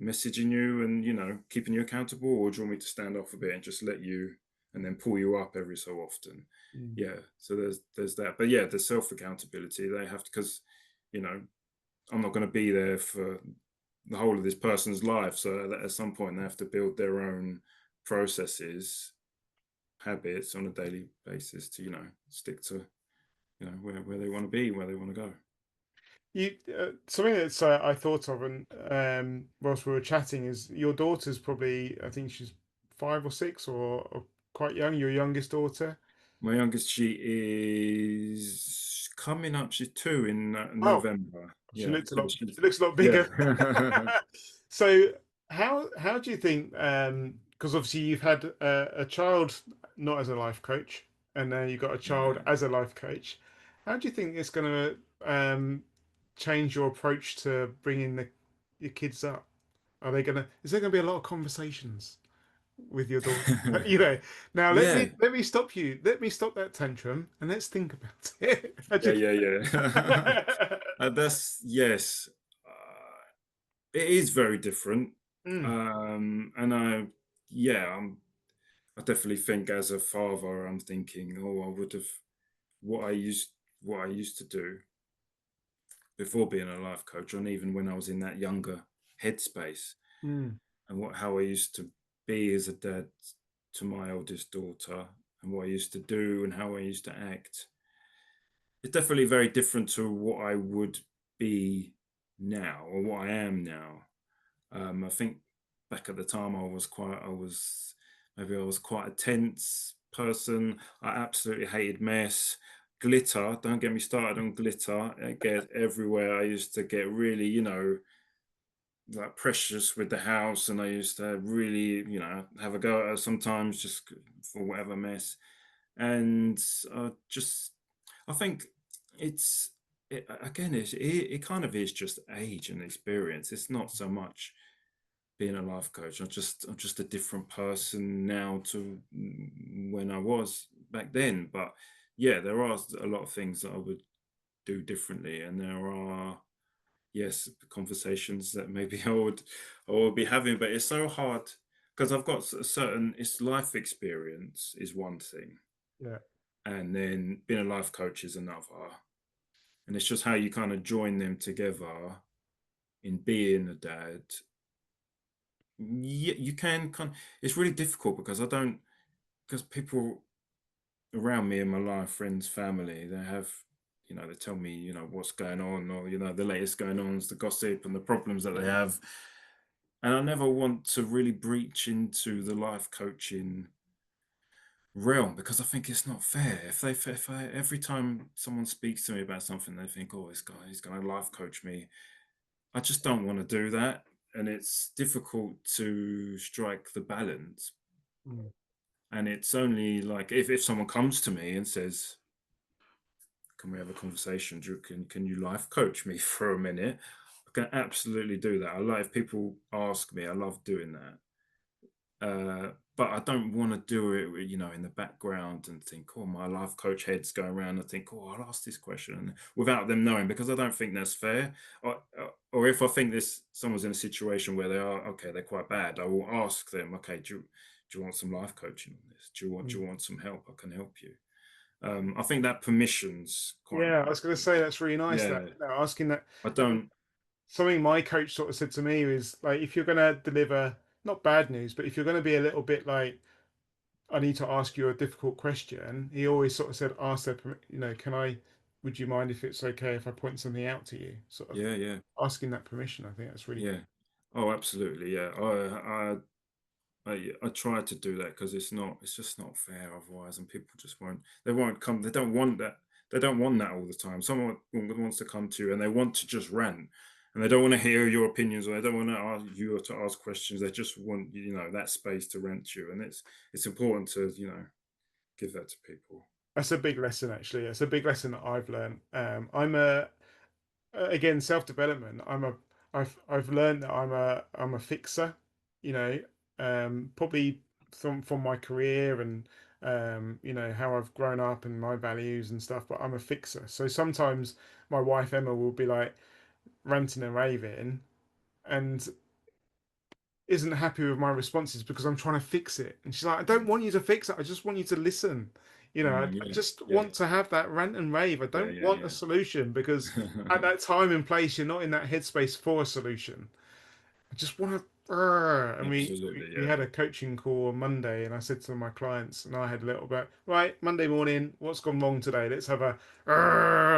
messaging you and keeping you accountable, or do you want me to stand off a bit and just let you and then pull you up every so often? Mm. Yeah, so there's that, but yeah, the self accountability they have to, because you know I'm not going to be there for the whole of this person's life, so that at some point they have to build their own processes, habits on a daily basis to stick to where they want to be, where they want to go. You something that's I thought of, and whilst we were chatting, is your daughter's probably, I think she's 5 or 6, or quite young. Your youngest daughter. My youngest, she is coming up. She's 2 in Oh, November. she Yeah, looks a so lot. she's She looks a lot bigger. yeah. So how do you think? Because obviously you've had a child not as a life coach, and then you've got a child Yeah. as a life coach. How do you think it's going to change your approach to bringing your kids up? Are they gonna? Is there gonna be a lot of conversations with your daughter? You know. Now Yeah, let me stop you. Let me stop that tantrum and let's think about it. How do yeah, you yeah, yeah. think? That's yes. It is very different, Mm, and yeah, I definitely think as a father, I'm thinking, oh, I would have what I used what I used to do before being a life coach, and even when I was in that younger headspace, mm, and how I used to be as a dad to my oldest daughter, and what I used to do, and how I used to act. It's definitely very different to what I would be now, or what I am now. I think back at the time I was quite a tense person. I absolutely hated mess. Glitter, don't get me started on glitter. It get everywhere. I used to get really, like precious with the house, and I used to really, have a go at her sometimes just for whatever mess. And just, I think it's again, it kind of is just age and experience. It's not so much being a life coach. I'm just a different person now to when I was back then. But yeah, there are a lot of things that I would do differently, and there are, yes, conversations that maybe I would be having, but it's so hard because I've got a certain, it's life experience is one thing, yeah. and then being a life coach is another, and it's just how you kind of join them together in being a dad. You can kind it's really difficult because I don't because people around me in my life, friends, family, they have, they tell me, what's going on, or, the latest going on is the gossip and the problems that they have. And I never want to really breach into the life coaching realm because I think it's not fair. If I every time someone speaks to me about something, they think, oh, this guy, he's going to life coach me. I just don't want to do that. And it's difficult to strike the balance. Mm, And it's only like if someone comes to me and says, can we have a conversation? Can you life coach me for a minute? I can absolutely do that. I like if people ask me, I love doing that. But I don't want to do it, in the background and think, oh, my life coach head's going around and think, oh, I'll ask this question without them knowing, because I don't think that's fair. Or if I think this someone's in a situation where they are, okay, they're quite bad, I will ask them, okay, do you want some life coaching on this? Do you mm. want some help? I can help you. I think that permission's quite Yeah, I was going to important. say that's really nice that Yeah, asking that. I And don't. something my coach sort of said to me is like, if you're going to deliver not bad news, but if you're going to be a little bit like, I need to ask you a difficult question, he always sort of said, ask their, can I, would you mind if it's okay if I point something out to you? Sort of Yeah, yeah, asking that permission. I think that's really yeah. Oh, absolutely. Yeah, I try to do that because it's just not fair otherwise, and people just won't. They won't come. They don't want that. They don't want that all the time. Someone wants to come to you and they want to just rant, and they don't want to hear your opinions, or they don't want to ask you to ask questions. They just want that space to rant to you, and it's important to give that to people. that's a big lesson actually. It's a big lesson that I've learned. I'm a again self-development. I've learned that I'm a fixer, you know, probably from my career and how I've grown up and my values and stuff, but I'm a fixer. So sometimes my wife Emma will be like ranting and raving and isn't happy with my responses because I'm trying to fix it. And she's like, I don't want you to fix it. I just want you to listen. I Yeah, just yeah, want to have that rant and rave. I yeah, don't want a yeah, solution because at yeah. that time and place, you're not in that headspace for a solution. I just want to. And Absolutely, we yeah, had a coaching call on Monday, and I said to my clients, and I had a little bit, right, Monday morning, what's gone wrong today? Let's have a,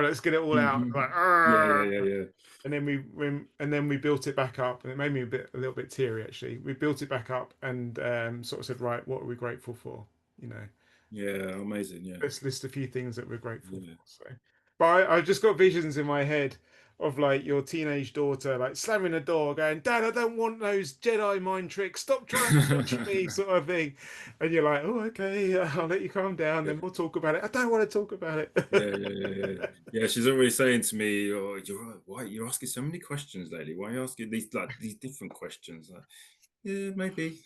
let's get it all out. Like, yeah, yeah, yeah, yeah, and then we built it back up, and it made me a little bit teary actually. We built it back up and sort of said, right, what are we grateful for? You know, yeah. Amazing, yeah, let's list a few things that we're grateful yeah. for. So, but I just got visions in my head of like your teenage daughter like slamming the door, going, "Dad, I don't want those Jedi mind tricks. Stop trying to torture me," sort of thing. And you're like, "Oh, okay, I'll let you calm down. Yeah, Then we'll talk about it." I don't want to talk about yeah, it. yeah, yeah, yeah. Yeah, she's always saying to me, "Oh, why you're asking so many questions lately? Why are you asking these different questions?" Like, yeah, maybe.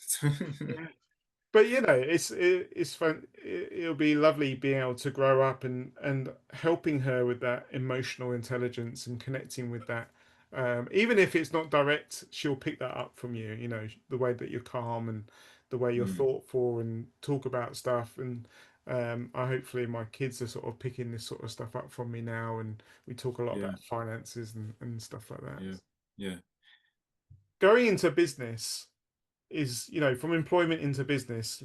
But it's fun. It'll be lovely being able to grow up and helping her with that emotional intelligence and connecting with that. Even if it's not direct, she'll pick that up from you. The way that you're calm and the way you're Mm, thoughtful and talk about stuff. And I hopefully my kids are sort of picking this sort of stuff up from me now. And we talk a lot yeah, about finances and stuff like that. yeah, yeah, Going into business is from employment into business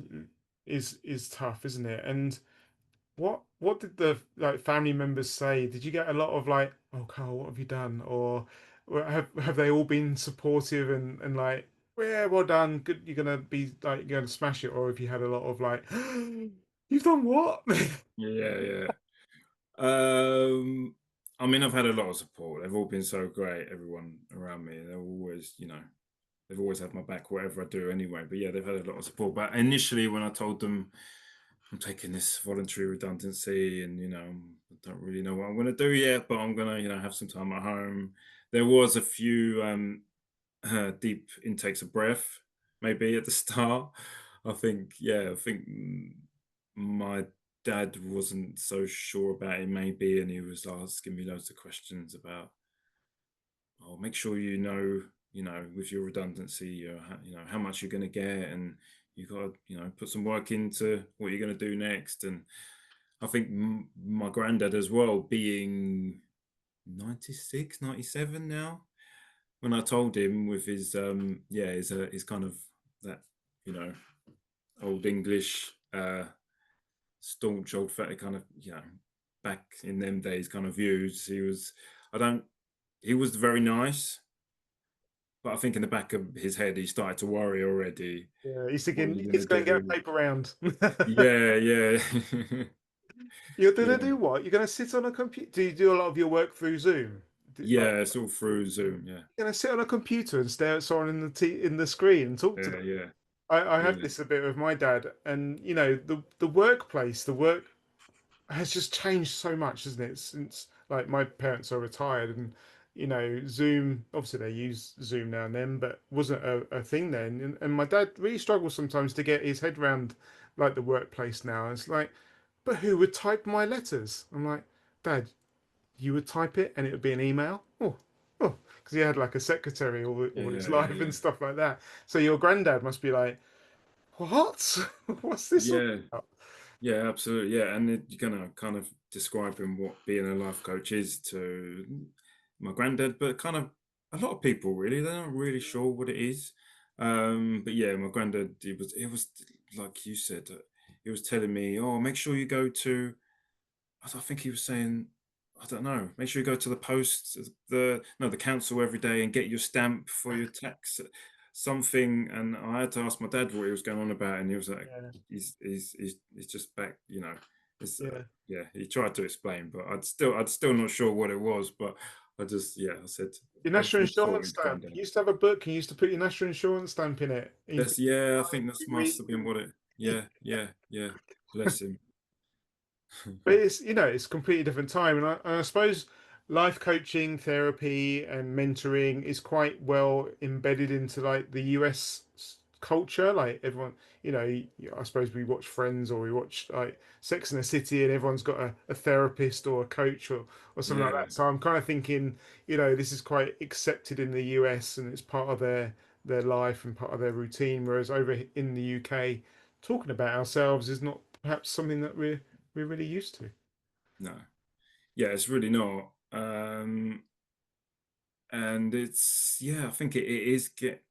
is tough, isn't it? And what did the like family members say? Did you get a lot of like, oh Carl, what have you done? Or have they all been supportive and like, well, yeah, well done, good, you're gonna be like you're gonna smash it? Or have you had a lot of like, you've done what? yeah, yeah. Um, I mean, I've had a lot of support. They've all been so great. Everyone around me, they're always, they've always had my back, whatever I do, anyway. But yeah, they've had a lot of support. But initially, when I told them I'm taking this voluntary redundancy, and I don't really know what I'm going to do yet, but I'm going to, have some time at home. There was a few deep intakes of breath, maybe at the start. I think my dad wasn't so sure about it, maybe, and he was asking me loads of questions about, oh, make sure with your redundancy, how much you're going to get, and you got to, put some work into what you're going to do next. And I think my granddad as well, being 96, 97 now, when I told him with his his kind of that you know old English staunch old fatty kind of back in them days kind of views, I don't he was very nice, but I think in the back of his head he started to worry already. Yeah, he's What are thinking you he's gonna going to get a do? paper round. Yeah, yeah. You're gonna Yeah, do what? You're gonna sit on a computer? Do you do a lot of your work through Zoom? Like, yeah, it's all through Zoom. Yeah, you're gonna sit on a computer and stare at someone in the screen and talk to them. yeah, yeah, I have yeah, this a bit with my dad, and the workplace, the work has just changed so much, hasn't it? Since like my parents are retired, and Zoom. Obviously, they use Zoom now and then, but wasn't a thing then. And my dad really struggles sometimes to get his head around like the workplace now. It's like, but who would type my letters? I'm like, Dad, you would type it and it would be an email. Oh, because he had like a secretary yeah, all his yeah, yeah, life yeah. and stuff like that. So your granddad must be like, what? What's this all Yeah, about? Yeah, absolutely. Yeah, and you're gonna kind of describing what being a life coach is to my granddad, but kind of a lot of people really they're not really sure what it is. But yeah, my granddad, it was like you said, he was telling me, oh, make sure you go to. I think he was saying, I don't know, make sure you go to the post, the council every day and get your stamp for your tax, something. And I had to ask my dad what he was going on about, and he was like, Yeah, he's just back, you know. It's yeah. yeah. He tried to explain, but I'd still not sure what it was. But I said Your national everything's insurance sorted, stamp. granddad. You used to have a book. You used to put your national insurance stamp in it. And you used to That's yeah. I sign think every that's must week. have been what it. Yeah, yeah, yeah. Bless him. But it's it's a completely different time, and I suppose life coaching, therapy, and mentoring is quite well embedded into like the US culture. Like everyone, I suppose we watch Friends or we watch like Sex and the City, and everyone's got a therapist or a coach or something like Yeah, that. So I'm kind of thinking, this is quite accepted in the US and it's part of their life and part of their routine. Whereas over in the UK, talking about ourselves is not perhaps something that we're really used to. no. Yeah, it's really not. And it's yeah, I think it is get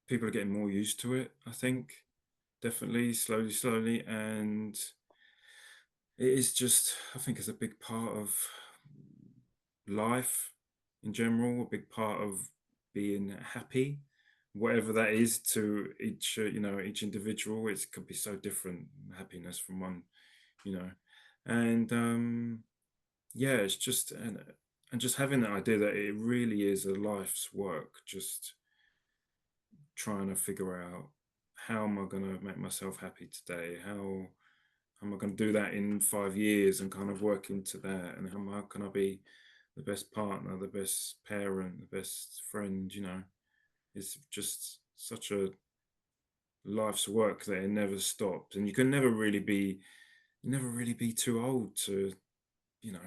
people are getting more used to it. I think definitely slowly, slowly, and it is just I think it's a big part of life in general, a big part of being happy, whatever that is to each each individual. It could be so different happiness from one, you know, and yeah, it's just and just having that idea that it really is a life's work, just trying to figure out how am I going to make myself happy today? How am I going to do that in 5 years and kind of work into that? And how can I be the best partner, the best parent, the best friend? It's just such a life's work that it never stops, and you never really be too old to you know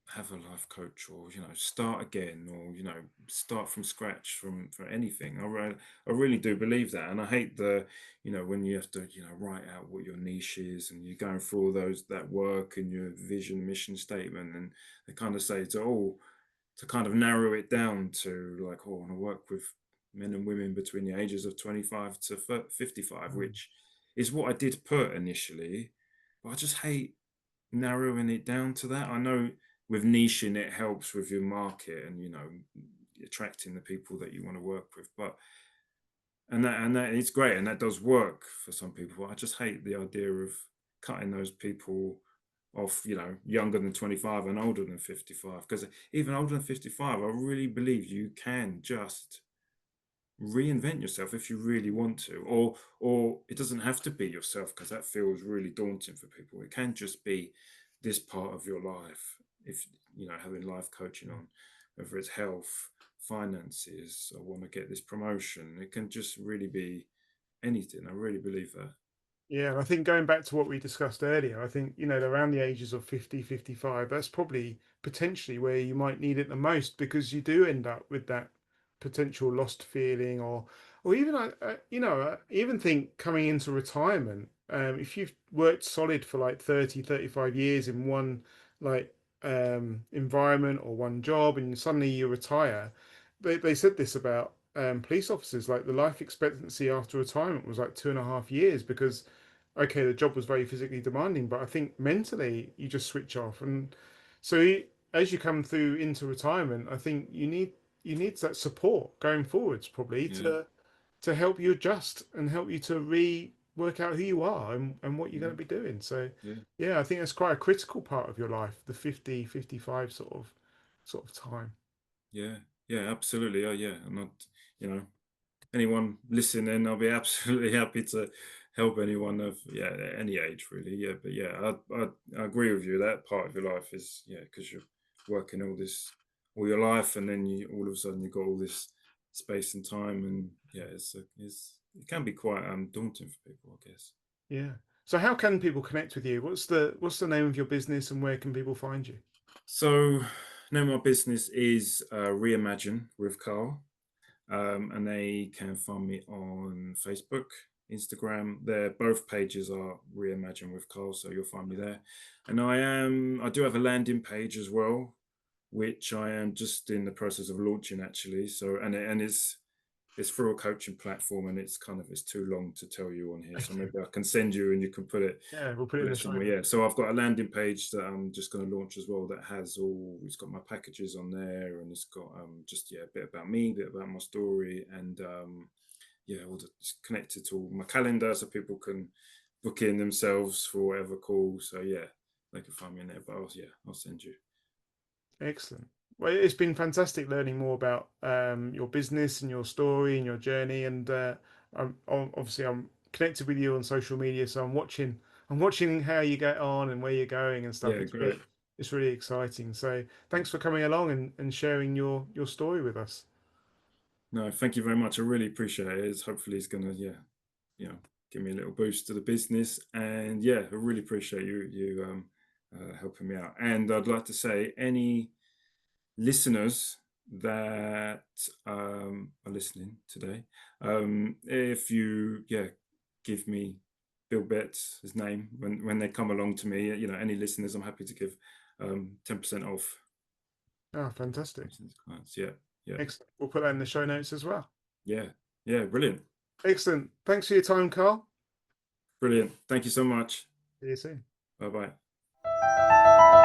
have a life coach or start again or start from scratch for anything. I really do believe that, and I hate the when you have to write out what your niche is and you're going through all those that work and your vision mission statement, and they kind of say to kind of narrow it down to like, oh, I want to work with men and women between the ages of 25 to 55, Mm. which is what I did put initially, but I just hate narrowing it down to that. I know with niching it helps with your market and attracting the people that you want to work with, but and that is great and that does work for some people. I just hate the idea of cutting those people off, younger than 25 and older than 55, because even older than 55, I really believe you can just reinvent yourself if you really want to, or it doesn't have to be yourself, because that feels really daunting for people. It can just be this part of your life. If having life coaching on whether it's health, finances, I want to get this promotion, it can just really be anything. I really believe that. Yeah, and I think going back to what we discussed earlier, I think, around the ages of 50, 55, that's probably potentially where you might need it the most because you do end up with that potential lost feeling or even, even think coming into retirement, if you've worked solid for like 30, 35 years in one like environment or one job and suddenly you retire, they said this about police officers, like the life expectancy after retirement was like 2.5 years because okay, the job was very physically demanding, but I think mentally you just switch off. And so as you come through into retirement, I think you need that support going forwards probably Yeah, to help you adjust and help you to work out who you are and what you're going yeah, to be doing. So yeah, yeah, I think that's quite a critical part of your life, the 50, 55 sort of time. yeah, yeah, absolutely. Oh yeah, I'm not you know anyone listening, I'll be absolutely happy to help anyone of any age really. Yeah, but yeah, I agree with you. That part of your life is because you're working all your life, and then you all of a sudden you've got all this space and time, and yeah, it can be quite daunting for people, I guess. Yeah. So how can people connect with you? What's the name of your business and where can people find you? So, name of my business is Reimagine with Carl, and they can find me on Facebook. Instagram. There, both pages are Reimagine with Carl, so you'll find me there. And I do have a landing page as well, which I am just in the process of launching actually. So and it's through a coaching platform, and it's too long to tell you on here. So Okay. maybe I can send you and you can Yeah, we'll put it put in it the show somewhere. notes. Yeah. So I've got a landing page that I'm just going to launch as well. That has it's got my packages on there, and it's got just a bit about me, a bit about my story, and it's connected to all my calendar, so people can book in themselves for whatever call. So yeah, they can find me in there. But I'll send you. Excellent. Well, it's been fantastic learning more about your business and your story and your journey. And obviously I'm connected with you on social media, so I'm watching how you get on and where you're going and stuff. Yeah, great. It's really exciting. So thanks for coming along and sharing your story with us. No, thank you very much. I really appreciate it. Hopefully it's gonna you know give me a little boost to the business, and yeah, I really appreciate you helping me out. And I'd like to say any listeners that are listening today, if you give me Bill Betts his name when they come along to me, any listeners, I'm happy to give 10% off Oh, fantastic. clients. Yeah, yeah, Excellent. We'll put that in the show notes as well. yeah, yeah. Brilliant, Excellent. Thanks for your time, Carl. brilliant. Thank you so much. See you soon. Bye bye.